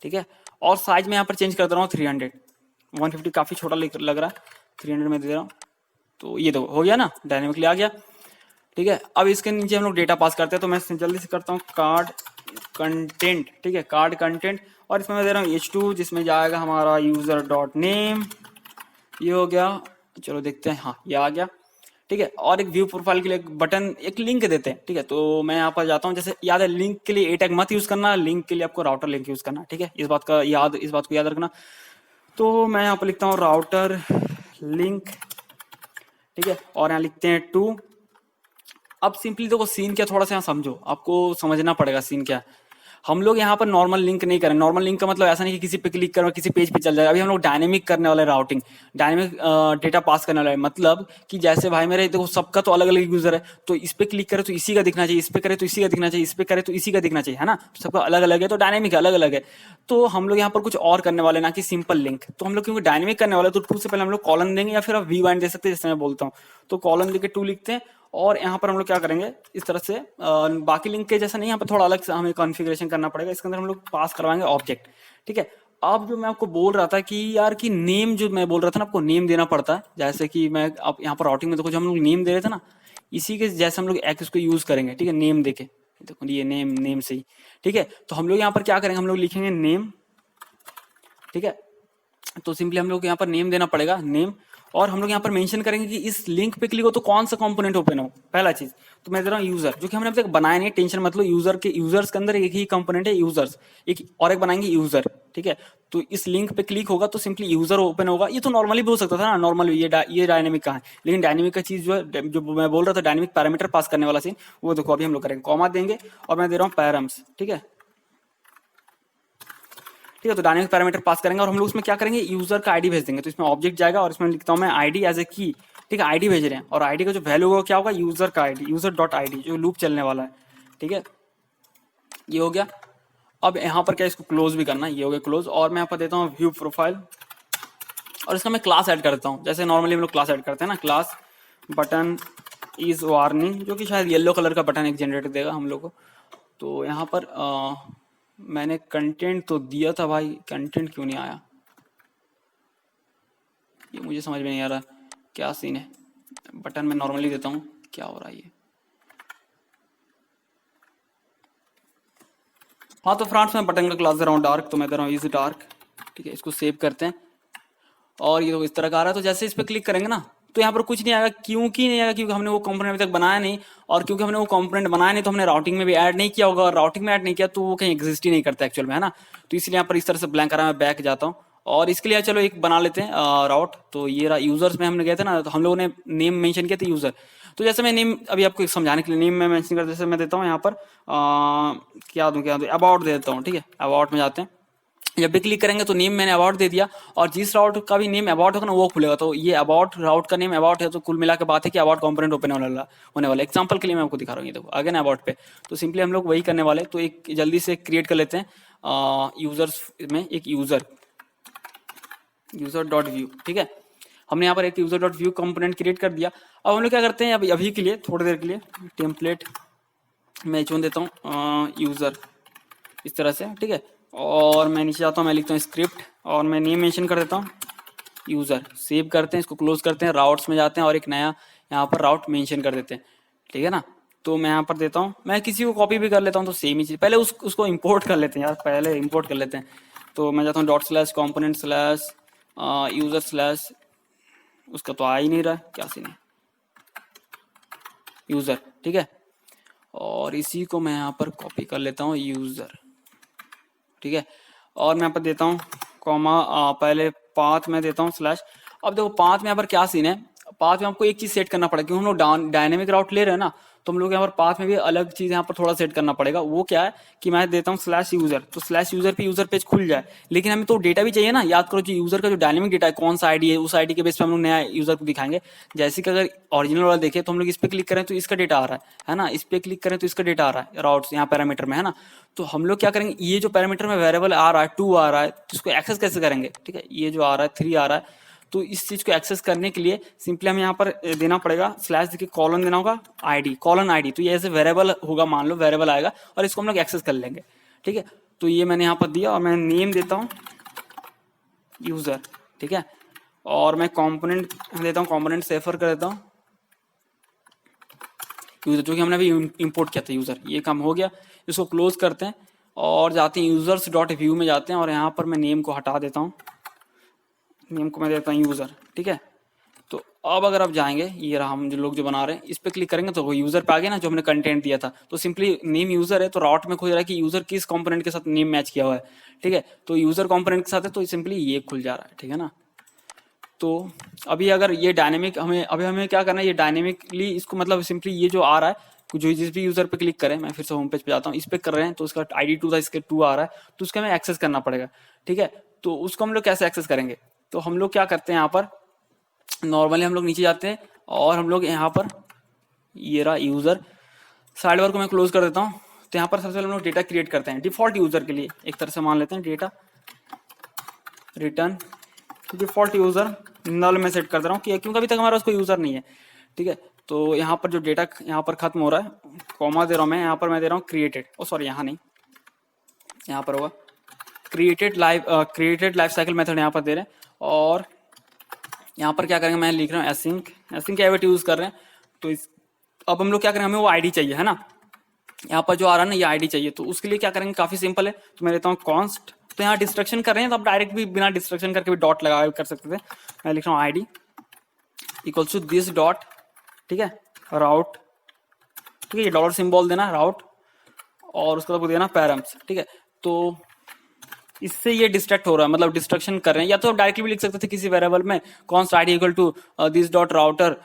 ठीक है, और साइज में यहाँ पर चेंज कर दे रहा हूँ 300, 150 काफी छोटा लग रहा है, 300 में दे रहा हूँ। तो ये दो हो गया ना, डायनेमिकली आ गया। ठीक है, अब इसके नीचे हम लोग डेटा पास करते हैं, तो मैं जल्दी से करता हूँ कार्ड कंटेंट। ठीक है, कार्ड कंटेंट, और इसमें मैं दे रहा हूँ H2, जिसमें जाएगा हमारा यूजर डॉट नेम। ये हो गया, चलो देखते हैं, हाँ ये आ गया। ठीक है। और एक व्यू प्रोफाइल के लिए एक बटन, एक लिंक देते हैं, ठीक है। तो मैं यहाँ पर जाता हूँ, जैसे याद है लिंक के लिए ए टैग मत यूज करना, लिंक के लिए आपको राउटर लिंक यूज करना, ठीक है। इस बात को याद रखना। तो मैं यहाँ पर लिखता हूँ राउटर लिंक, ठीक है, और यहाँ लिखते हैं टू। अब सिंपली देखो सीन क्या, थोड़ा सा यहाँ समझो, आपको समझना पड़ेगा सीन क्या है। हम लोग यहाँ पर नॉर्मल लिंक नहीं करें। नॉर्मल लिंक का मतलब ऐसा नहीं कि किसी पे क्लिक करो किसी पेज पे चल जाएगा। अभी हम लोग डायनेमिक करने वाले राउटिंग, डायनेमिक डेटा पास करने वाला है। मतलब कि जैसे भाई मेरे देखो सबका तो अलग अलग यूजर है, तो इस पे क्लिक करे तो इसी का दिखना चाहिए, इस पे करे तो इसी का दिखना चाहिए, इस पे करे तो इसी का दिखना चाहिए, है ना। तो सबका अलग अलग है, तो डायनेमिक अलग अलग है। तो हम लोग यहाँ पर कुछ और करने वाले ना कि सिंपल लिंक। तो हम लोग क्योंकि डायनेमिक करने वाले तो टू से पहले हम लोग कॉलन देंगे, या फिर आप वी वाइंड दे सकते हैं जैसे मैं बोलता हूँ। तो कॉलन देके टू लिखते हैं, और यहाँ पर हम लोग क्या करेंगे इस तरह से, बाकी लिंक के जैसा नहीं, यहाँ पर थोड़ा अलग से हमें कॉन्फ़िगरेशन करना पड़ेगा। इसके अंदर हम लोग पास करवाएंगे ऑब्जेक्ट, ठीक है। अब जो मैं आपको बोल रहा था कि यार कि नेम, जो मैं बोल रहा था ना आपको नेम देना पड़ता है, जैसे कि मैं अब यहाँ पर राउटिंग में देखो जो हम लोग नेम दे रहे थे ना, इसी के जैसे हम लोग एक इसको यूज करेंगे, ठीक है। नेम देके देखो ये नेम से ही, ठीक है। तो हम लोग यहाँ पर क्या करेंगे, हम लोग लिखेंगे नेम, ठीक है। तो सिंपली हम लोग यहाँ पर नेम देना पड़ेगा, नेम। और हम लोग यहाँ पर मेंशन करेंगे कि इस लिंक पे क्लिक हो तो कौन सा कंपोनेंट ओपन हो, पहला चीज। तो मैं दे रहा हूँ यूजर, जो कि हमने अभी तक बनाया नहीं, टेंशन मतलब यूजर्स के अंदर एक ही कंपोनेंट है यूजर्स, एक और एक बनाएंगे यूजर, ठीक है। तो इस लिंक पे क्लिक होगा तो सिंपली यूजर ओपन होगा। ये तो नॉर्मली भी हो सकता था ना, नॉर्मल ये डायनेमिक का है, लेकिन डायनेमिक का चीज जो है, जो मैं बोल रहा था डायनेमिक पैरामीटर पास करने वाला सीन, वो देखो अभी हम लोग करेंगे। कॉमा देंगे और मैं दे रहा हूँ पैरम्स, ठीक है, ठीक है। तो डायनेमिक पैरामीटर पास करेंगे और हम लोग उसमें क्या करेंगे, यूजर का आईडी भेज देंगे। तो इसमें ऑब्जेक्ट जाएगा और इसमें लिखता हूं मैं आईडी एज ए की, ठीक है। आईडी भेज रहे हैं और आईडी का जो वैल्यू होगा क्या होगा, यूजर का आईडी, यूजर डॉट आईडी, जो लूप चलने वाला है, ठीक है। ये हो गया। अब यहाँ पर क्या इसको क्लोज भी करना है, ये हो गया क्लोज। और मैं यहाँ पर देता हूँ व्यू प्रोफाइल, और इसका मैं क्लास ऐड करता हूँ, जैसे नॉर्मली हम लोग क्लास ऐड करते हैं ना, क्लास बटन इज वार्निंग, जो कि शायद येलो कलर का बटन एक जनरेट देगा हम लोग को। तो यहाँ पर मैंने कंटेंट तो दिया था भाई, कंटेंट क्यों नहीं आया, ये मुझे समझ में नहीं आ रहा क्या सीन है। बटन मैं नॉर्मली देता हूँ, क्या हो रहा है ये। हाँ तो फ्रेंड्स मैं बटन का क्लास दे रहा हूँ डार्क, तो मैं दे रहा हूँ इज डार्क, ठीक है। इसको सेव करते हैं और ये तो इस तरह का आ रहा है। तो जैसे इस पर क्लिक करेंगे ना तो यहाँ पर कुछ नहीं आएगा, क्योंकि नहीं आएगा क्योंकि हमने वो कंपोनेंट अभी तक बनाया नहीं, और क्योंकि हमने वो कंपोनेंट बनाया नहीं तो हमने राउटिंग में भी ऐड नहीं किया होगा, और राउटिंग में ऐड नहीं किया तो वो कहीं एग्जिस्ट ही नहीं करता एक्चुअल में, है ना। तो इसलिए यहाँ पर इस तरह से ब्लैंक आ रहा है। मैं बैक जाता हूँ और इसके लिए चलो एक बना लेते हैं राउट। तो ये रहा, यूजर्स में हमने गए थे ना, तो हम लोगों ने नेम मेंशन किया था यूजर। तो जैसे मैं नेम अभी आपको समझाने के लिए नेम में मेंशन कर, जैसे मैं देता हूँ यहाँ पर क्या दूँ अबाउट दे देता हूँ, ठीक है। अबाउट में जाते हैं, जब भी क्लिक करेंगे तो नेम मैंने अबाउट दे दिया, और जिस राउट का भी नेम अबाउट होगा ना वो खुलेगा। तो ये अबाउट राउट का नेम अबाउट है, तो कुल मिला के बात है कि अबाउट कंपोनेंट ओपन होने वाला। एग्जांपल के लिए मैं आपको दिखा रहा हूँ, ये देखो आगे ना अबाउट पे। तो सिंपली हम लोग वही करने वाले। तो एक जल्दी से क्रिएट कर लेते हैं यूजर्स में एक यूजर डॉट व्यू, ठीक है। हमने यहाँ पर एक user dot view component create कर दिया। अब हम लोग क्या करते हैं, अभी के लिए थोड़ी देर के लिए टेम्पलेट मैं चुन देता हूँ यूजर, इस तरह से, ठीक है। और मैं नीचे जाता हूँ, मैं लिखता हूँ स्क्रिप्ट और मैं नेम मेंशन कर देता हूँ यूजर। सेव करते हैं, इसको क्लोज करते हैं, राउट्स में जाते हैं और एक नया यहाँ पर राउट मेंशन कर देते हैं, ठीक है ना। तो मैं यहाँ पर देता हूँ, मैं किसी को कॉपी भी कर लेता हूँ, तो सेम ही चीज पहले उसको इंपोर्ट कर लेते हैं यार, पहले इंपोर्ट कर लेते हैं। तो मैं जाता हूँ dot slash component slash user slash, उसका तो आ ही नहीं रहा है, क्या सीन है, यूजर, ठीक है। और इसी को मैं यहाँ पर कॉपी कर लेता हूँ यूजर, ठीक है। और मैं यहाँ पर देता हूँ कॉमा, पहले पाथ में देता हूँ स्लैश। अब देखो पाथ में यहाँ पर क्या सीन है, पाथ में आपको एक चीज सेट करना पड़ेगा, क्योंकि हम लोग डायनेमिक राउट ले रहे हैं ना, तो हम लोग यहाँ पर पाथ में भी अलग चीज यहाँ पर थोड़ा सेट करना पड़ेगा। वो क्या है कि मैं देता हूँ स्लैश यूजर, तो स्लैश यूजर पे यूजर पेज खुल जाए, लेकिन हमें तो डेटा भी चाहिए ना। याद करो जो यूजर का जो डायनेमिक डेटा है, कौन सा आईडी है, उस आईडी के बेस पे हम लोग नया यूजर को दिखाएंगे। जैसे कि अगर ओरिजिनल वाला देखें तो हम लोग इस पे क्लिक करें तो इसका डेटा आ रहा है ना, इस पे क्लिक करें तो इसका डेटा आ रहा है राउट्स यहाँ पैरामीटर में, है ना। तो हम लोग क्या करेंगे, ये जो पैरामीटर में वेरिएबल आ रहा है 2 आ रहा है, तो इसको एक्सेस कैसे करेंगे, ठीक है। ये जो आ रहा है 3 आ रहा है, तो इस चीज को एक्सेस करने के लिए सिंपली हमें यहाँ पर देना पड़ेगा स्लैश देखिए कॉलन देना होगा आईडी, कॉलन आईडी। तो ये ऐसे वेरिएबल होगा, मान लो वेरिएबल आएगा और इसको हम लोग एक्सेस कर लेंगे, ठीक है। तो ये मैंने यहाँ पर दिया और मैं नेम देता हूँ यूजर, ठीक है। और मैं कंपोनेंट देता हूँ, कंपोनेंट सेफर कर देता हूँ यूजर, जो कि हमने अभी इंपोर्ट किया था यूजर। ये काम हो गया, इसको क्लोज करते हैं और जाते हैं यूजर्स डॉट व्यू में जाते हैं, और यहाँ पर मैं नेम को हटा देता हूँ, नेम को मैं देता हूँ यूजर, ठीक है। तो अब अगर आप जाएंगे, ये रहा हम जो लोग जो बना रहे हैं, इस पे क्लिक करेंगे तो वो यूजर पे आ गया ना, जो हमने कंटेंट दिया था। तो सिंपली नेम यूजर है, तो राउट में खोज रहा है कि यूजर किस कंपोनेंट के साथ नेम मैच किया हुआ है, ठीक है। तो यूजर कंपोनेंट के साथ है, तो सिंपली ये खुल जा रहा है, ठीक है ना। तो अभी अगर ये डायनेमिक हमें क्या करना है, ये डायनेमिकली इसको मतलब सिंपली ये जो आ रहा है, जो जिस भी यूजर पे क्लिक करें, मैं फिर से होम पेज पे जाता हूँ, इस पे कर रहे हैं तो उसका ID 2 था, इसके 2 आ रहा है, तो उसका हमें एक्सेस करना पड़ेगा, ठीक है। तो उसको हम लोग कैसे एक्सेस करेंगे, तो हम लोग क्या करते हैं, यहाँ पर नॉर्मली हम लोग नीचे जाते हैं और हम लोग यहाँ पर, ये रहा यूजर, साइड बार को मैं क्लोज कर देता हूँ। तो यहाँ पर सबसे पहले हम लोग डेटा क्रिएट करते हैं डिफॉल्ट यूजर के लिए, एक तरह से मान लेते हैं डेटा रिटर्न डिफॉल्ट यूजर नल में सेट कर दे रहा हूँ, क्योंकि अभी तक हमारा उसको यूजर नहीं है, ठीक है। तो यहाँ पर जो डेटा यहाँ पर खत्म हो रहा है, कॉमा दे रहा हूँ मैं, यहाँ पर मैं दे रहा हूँ क्रिएटेड, ओ सॉरी यहाँ नहीं, यहाँ पर होगा क्रिएटेड लाइफ साइकिल मेथड यहाँ पर दे रहे हैं। और यहाँ पर क्या करेंगे, मैं लिख रहा हूँ एसिंक के एवेट यूज कर रहे हैं। तो अब हम लोग क्या करेंगे, हमें वो आईडी चाहिए है ना, यहाँ पर जो आ रहा है ना, ये आईडी चाहिए। तो उसके लिए क्या करेंगे, काफी सिंपल है। तो मैं लेता हूँ कॉन्स्ट, तो यहाँ डिस्ट्रक्शन कर रहे हैं तो आप डायरेक्ट भी बिना डिस्ट्रक्शन करके भी डॉट लगा कर सकते थे। मैं लिख रहा हूँ ID equals to this dot, ठीक है, राउट, ठीक है, ये डॉलर सिंबल देना राउट, और उसके बाद देना पैरम्स, ठीक है। तो इससे ये डिस्ट्रैक्ट हो रहा है, मतलब डिस्ट्रक्शन कर रहे हैं। या तो डायरेक्टली भी लिख सकते थे किसी वेरिएबल में const ID equal to this dot router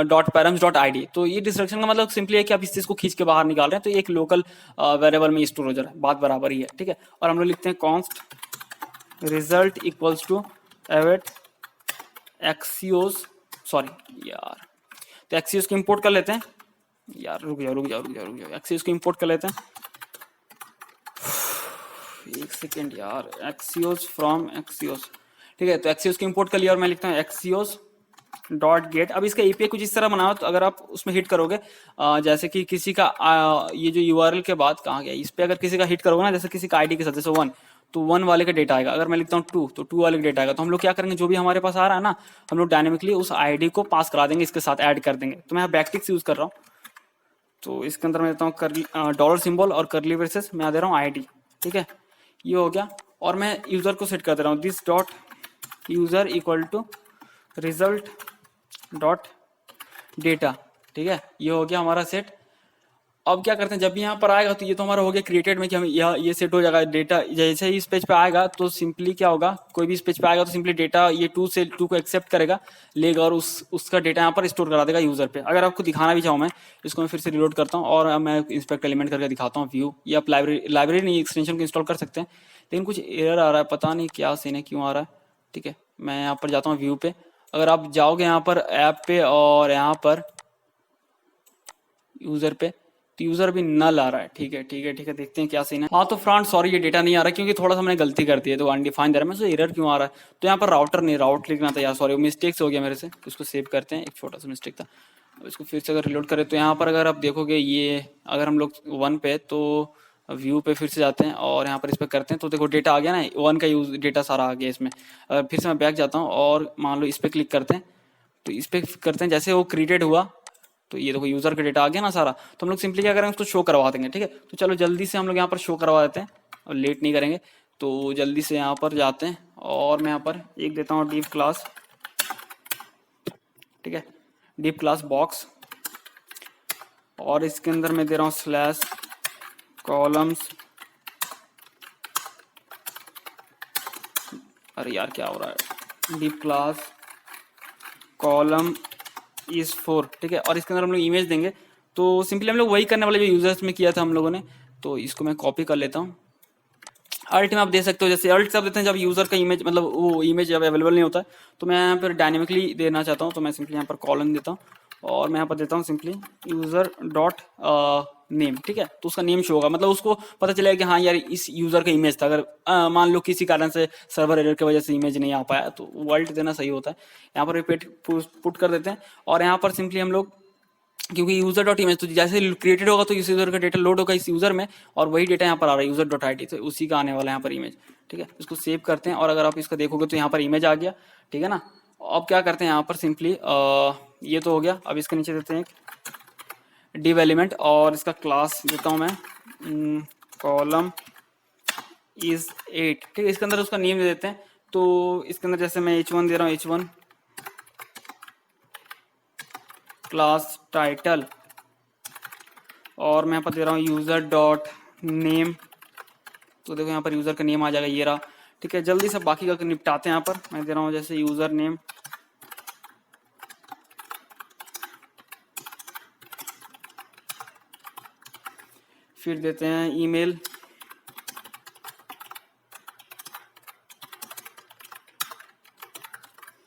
dot params dot ID। तो ये डिस्ट्रक्शन का मतलब सिंपली है कि आप इस चीज को खींच के बाहर निकाल रहे हैं, तो एक लोकल वेरिएबल में स्टोर हो जा रहा है, बात बराबर ही है, ठीक है। और हम लोग लिखते हैं const result equals to await axios, sorry यार, तो एक्सियोस को इंपोर्ट कर लेते हैं यार, रुक जाओ, एक्सियोस को इंपोर्ट कर लेते हैं, एक सेकेंड यार, एक्सियोस फ्रॉम एक्सियोस, ठीक है। तो एक्सियोस को इंपोर्ट कर लिया और मैं लिखता हूँ एक्सियोस डॉट गेट। अब इसका एपीआई कुछ इस तरह बनाओ, तो अगर आप उसमें हिट करोगे जैसे कि किसी का ये जो यूआरएल के बाद कहाँ गया, इस पे अगर किसी का हिट करोगे ना, जैसे किसी का आईडी के साथ, जैसे 1, तो 1 वाले का डेटा आएगा। अगर मैं लिखता हूँ 2, तो 2 वाले का डेटा आएगा। तो हम लोग क्या करेंगे, जो भी हमारे पास आ रहा है ना, हम लोग डायनेमिकली उस आईडी को पास करा देंगे, इसके साथ ऐड कर देंगे। तो मैं बैकटिक्स यूज कर रहा हूँ, तो इसके अंदर मैं देता हूँ डॉलर सिंबल और करली ब्रेसेस, मैं दे रहा हूँ ID, ठीक है, ये हो गया। और मैं यूजर को सेट कर दे रहा हूँ this dot user equal to result dot data, ठीक है, ये हो गया हमारा सेट। अब क्या करते हैं, जब भी यहाँ पर आएगा तो ये तो हमारा हो गया क्रिएटेड में कि हम ये सेट हो जाएगा डेटा। जैसे ही इस पेज पे आएगा तो सिंपली क्या होगा, कोई भी इस पेज पे आएगा तो सिंपली डेटा ये 2 को एक्सेप्ट करेगा, लेगा और उसका डेटा यहाँ पर स्टोर करा देगा यूजर पे। अगर आपको दिखाना भी चाहूँ मैं, इसको मैं फिर से रिलोड करता हूँ और मैं इंस्पेक्ट एलिमेंट करके दिखाता हूँ व्यू, या आप लाइब्रेरी नहीं एक्सटेंशन को इंस्टॉल कर सकते हैं। लेकिन कुछ एरर आ रहा है, पता नहीं क्या सीन है, क्यों आ रहा है, ठीक है। मैं यहाँ पर जाता हूँ व्यू पे, अगर आप जाओगे यहाँ पर ऐप पे और यहाँ पर यूजर पे, तो यूजर भी नल आ रहा है, ठीक है, देखते हैं क्या सीन है। हाँ तो फ्रेंड सॉरी, ये डेटा नहीं आ रहा क्योंकि थोड़ा सा मैंने गलती कर दी है, तो अनडिफाइंड दे रहा है। मैं एरर क्यों आ रहा है, तो यहाँ पर राउटर नहीं राउट लिखना था यार, सॉरी मिस्टेक से हो गया मेरे से। इसको सेव करते हैं, एक छोटा सा मिस्टेक था। अब इसको फिर से अगर रिलोड करें तो यहाँ पर अगर आप देखोगे, ये अगर हम लोग 1 पे, तो व्यू पे फिर से जाते हैं और यहाँ पर इस पर करते हैं, तो देखो डेटा आ गया ना, 1 का यूज डेटा सारा आ गया इसमें। अगर फिर से मैं बैक जाता हूँ और मान लो इस पर क्लिक करते हैं, तो इस पर करते हैं, जैसे वो क्रिएटेड हुआ तो ये देखो यूजर का डेटा आ गया ना सारा। तो हम लोग सिंपली क्या करेंगे, उसको शो करवा देंगे, ठीक है। तो चलो जल्दी से हम लोग यहाँ पर शो करवा देते हैं और लेट नहीं करेंगे। तो जल्दी से यहाँ पर जाते हैं और मैं यहाँ पर एक देता हूँ डिव क्लास, ठीक है, डिव क्लास बॉक्स, और इसके अंदर मैं दे रहा हूँ स्लैश कॉलम्स। अरे यार क्या हो रहा है, डिव क्लास कॉलम इज 4, ठीक है। और इसके अंदर हम लोग इमेज देंगे। तो सिंपली हम लोग वही करने वाले जो यूजर्स में किया था हम लोगों ने। तो इसको मैं कॉपी कर लेता हूँ, अल्ट में आप दे सकते हो, जैसे अल्ट से आप देते हैं जब यूजर का इमेज, मतलब वो इमेज जब अवेलेबल नहीं होता है। तो मैं यहाँ पर डायनेमिकली देना चाहता हूँ, तो मैं सिंपली यहाँ पर कॉलम देता हूँ और मैं यहाँ पर देता हूँ सिंपली यूजर डॉट नेम, ठीक है। तो उसका नेम शो होगा, मतलब उसको पता चलेगा कि हाँ यार इस यूजर का इमेज था। अगर मान लो किसी कारण से सर्वर एरर की वजह से इमेज नहीं आ पाया, तो वर्ल्ड देना सही होता है। यहाँ पर रिपीट पुट कर देते हैं और यहाँ पर सिंपली हम लोग, क्योंकि यूजर डॉट इमेज तो जैसे क्रिएटेड होगा तो इस यूजर का डेटा लोड होगा इस यूजर में, और वही डेटा यहाँ पर आ रहा है यूजर डॉट ID, तो उसी का आने वाला है यहाँ पर इमेज, ठीक है। इसको सेव करते हैं और अगर आप इसका देखोगे तो यहाँ पर इमेज आ गया, ठीक है ना। अब क्या करते हैं यहाँ पर सिंपली ये तो हो गया। अब इसके नीचे देते हैं एक डिव एलिमेंट और इसका क्लास देता हूँ मैं कॉलम इज 8, ठीक है। इसके अंदर उसका नेम दे देते हैं। तो इसके अंदर जैसे मैं H1 दे रहा हूँ, H1 क्लास टाइटल और मैं यहाँ पर दे रहा हूँ यूज़र डॉट नेम। तो देखो यहाँ पर यूज़र का नेम आ जाएगा, ये रहा। ठीक है, जल्दी से बाकी का निपटाते हैं। यहाँ पर मैं दे रहा हूँ जैसे यूज़र नेम, फिर देते हैं ईमेल,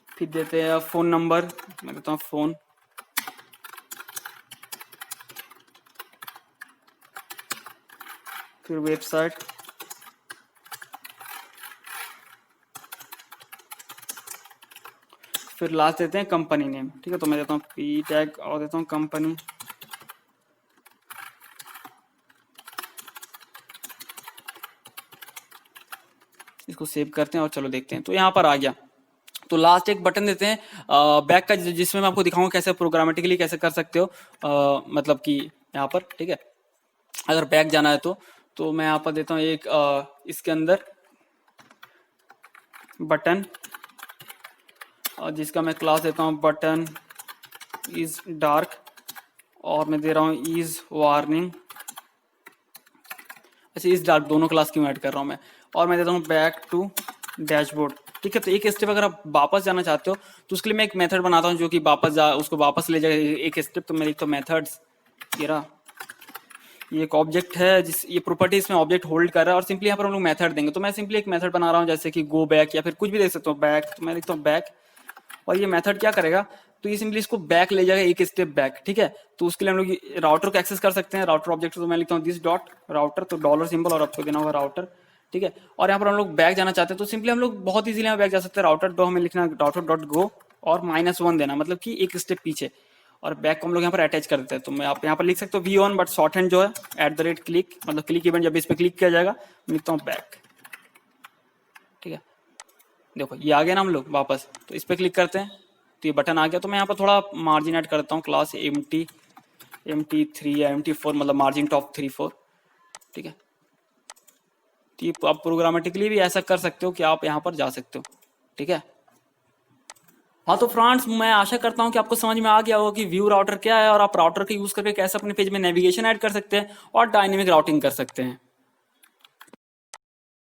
फिर देते हैं फ़ोन नंबर, मैं देता हूँ फ़ोन, फिर वेबसाइट, फिर लास्ट देते हैं कंपनी नेम। ठीक है, तो मैं देता हूँ पी टैग और देता हूँ कंपनी। इसको सेव करते हैं और चलो देखते हैं। तो यहाँ पर आ गया। तो लास्ट एक बटन देते हैं बैक का, जिसमें मैं आपको दिखाऊंगा कैसे प्रोग्रामेटिकली कैसे कर सकते हो, मतलब कि यहाँ पर। ठीक है, अगर बैक जाना है तो मैं यहाँ पर देता हूँ एक इसके अंदर बटन, और जिसका मैं क्लास देता हूँ बटन इज डार्क, और मैं दे रहा हूँ इज वार्निंग। अच्छा, इस डार्क दोनों क्लास क्यों ऐड कर रहा हूँ मैं। और मैं देता हूँ बैक टू डैशबोर्ड। ठीक है, तो एक स्टेप अगर आप वापस जाना चाहते हो तो उसके लिए मैं एक मेथड बनाता हूँ जो कि उसको वापस ले जाए एक स्टेप। तो मैं लिखता हूँ मेथड्स, ये एक ऑब्जेक्ट है ये प्रॉपर्टी इसमें ऑब्जेक्ट होल्ड कर रहा है, और सिंपली यहाँ पर हम लोग मेथड देंगे। तो मैं सिंपली एक मेथड बना रहा हूँ जैसे कि गो बैक, या फिर कुछ भी देख सकता हूँ बैक। तो मैं लिखता हूँ बैक, और ये मेथड क्या करेगा, तो ये सिंपली इसको बैक ले जाएगा एक स्टेप बैक। ठीक है, तो उसके लिए हम लोग राउटर को एक्सेस कर सकते हैं, राउटर ऑब्जेक्ट। तो मैं लिखता हूँ दिस डॉट राउटर, तो डॉलर सिंबल और आपको देना होगा राउटर। ठीक है, और यहाँ पर हम लोग बैक जाना चाहते हैं तो सिंपली हम लोग बहुत इजीली यहाँ बैक जा सकते हैं। राउटर डॉ हमें लिखना राउटर डॉट गो और -1 देना, मतलब कि एक स्टेप पीछे, और बैक को हम लोग यहाँ पर अटैच कर देते हैं। तो मैं आप यहाँ पर लिख सकते हो v1, बट शॉर्ट हैंड जो है @क्लिक, मतलब क्लिक इवेंट जब इस पर क्लिक किया जाएगा, मैं लिखता हूँ बैक। ठीक है, देखो ये आ गया ना हम लोग वापस। तो इस पर क्लिक करते हैं तो ये बटन आ गया। तो मैं यहाँ पर थोड़ा मार्जिन ऐड करता हूँ, क्लास MT3 या MT4, मतलब मार्जिन टॉप 3-4। ठीक है, तो आप प्रोग्रामेटिकली भी ऐसा कर सकते हो कि आप यहाँ पर जा सकते हो। ठीक है, हाँ तो फ्रेंड्स, मैं आशा करता हूँ कि आपको समझ में आ गया होगा कि व्यू राउटर क्या है, और आप राउटर का यूज करके कैसे अपने पेज में नेविगेशन ऐड कर सकते हैं और डायनेमिक राउटिंग कर सकते हैं।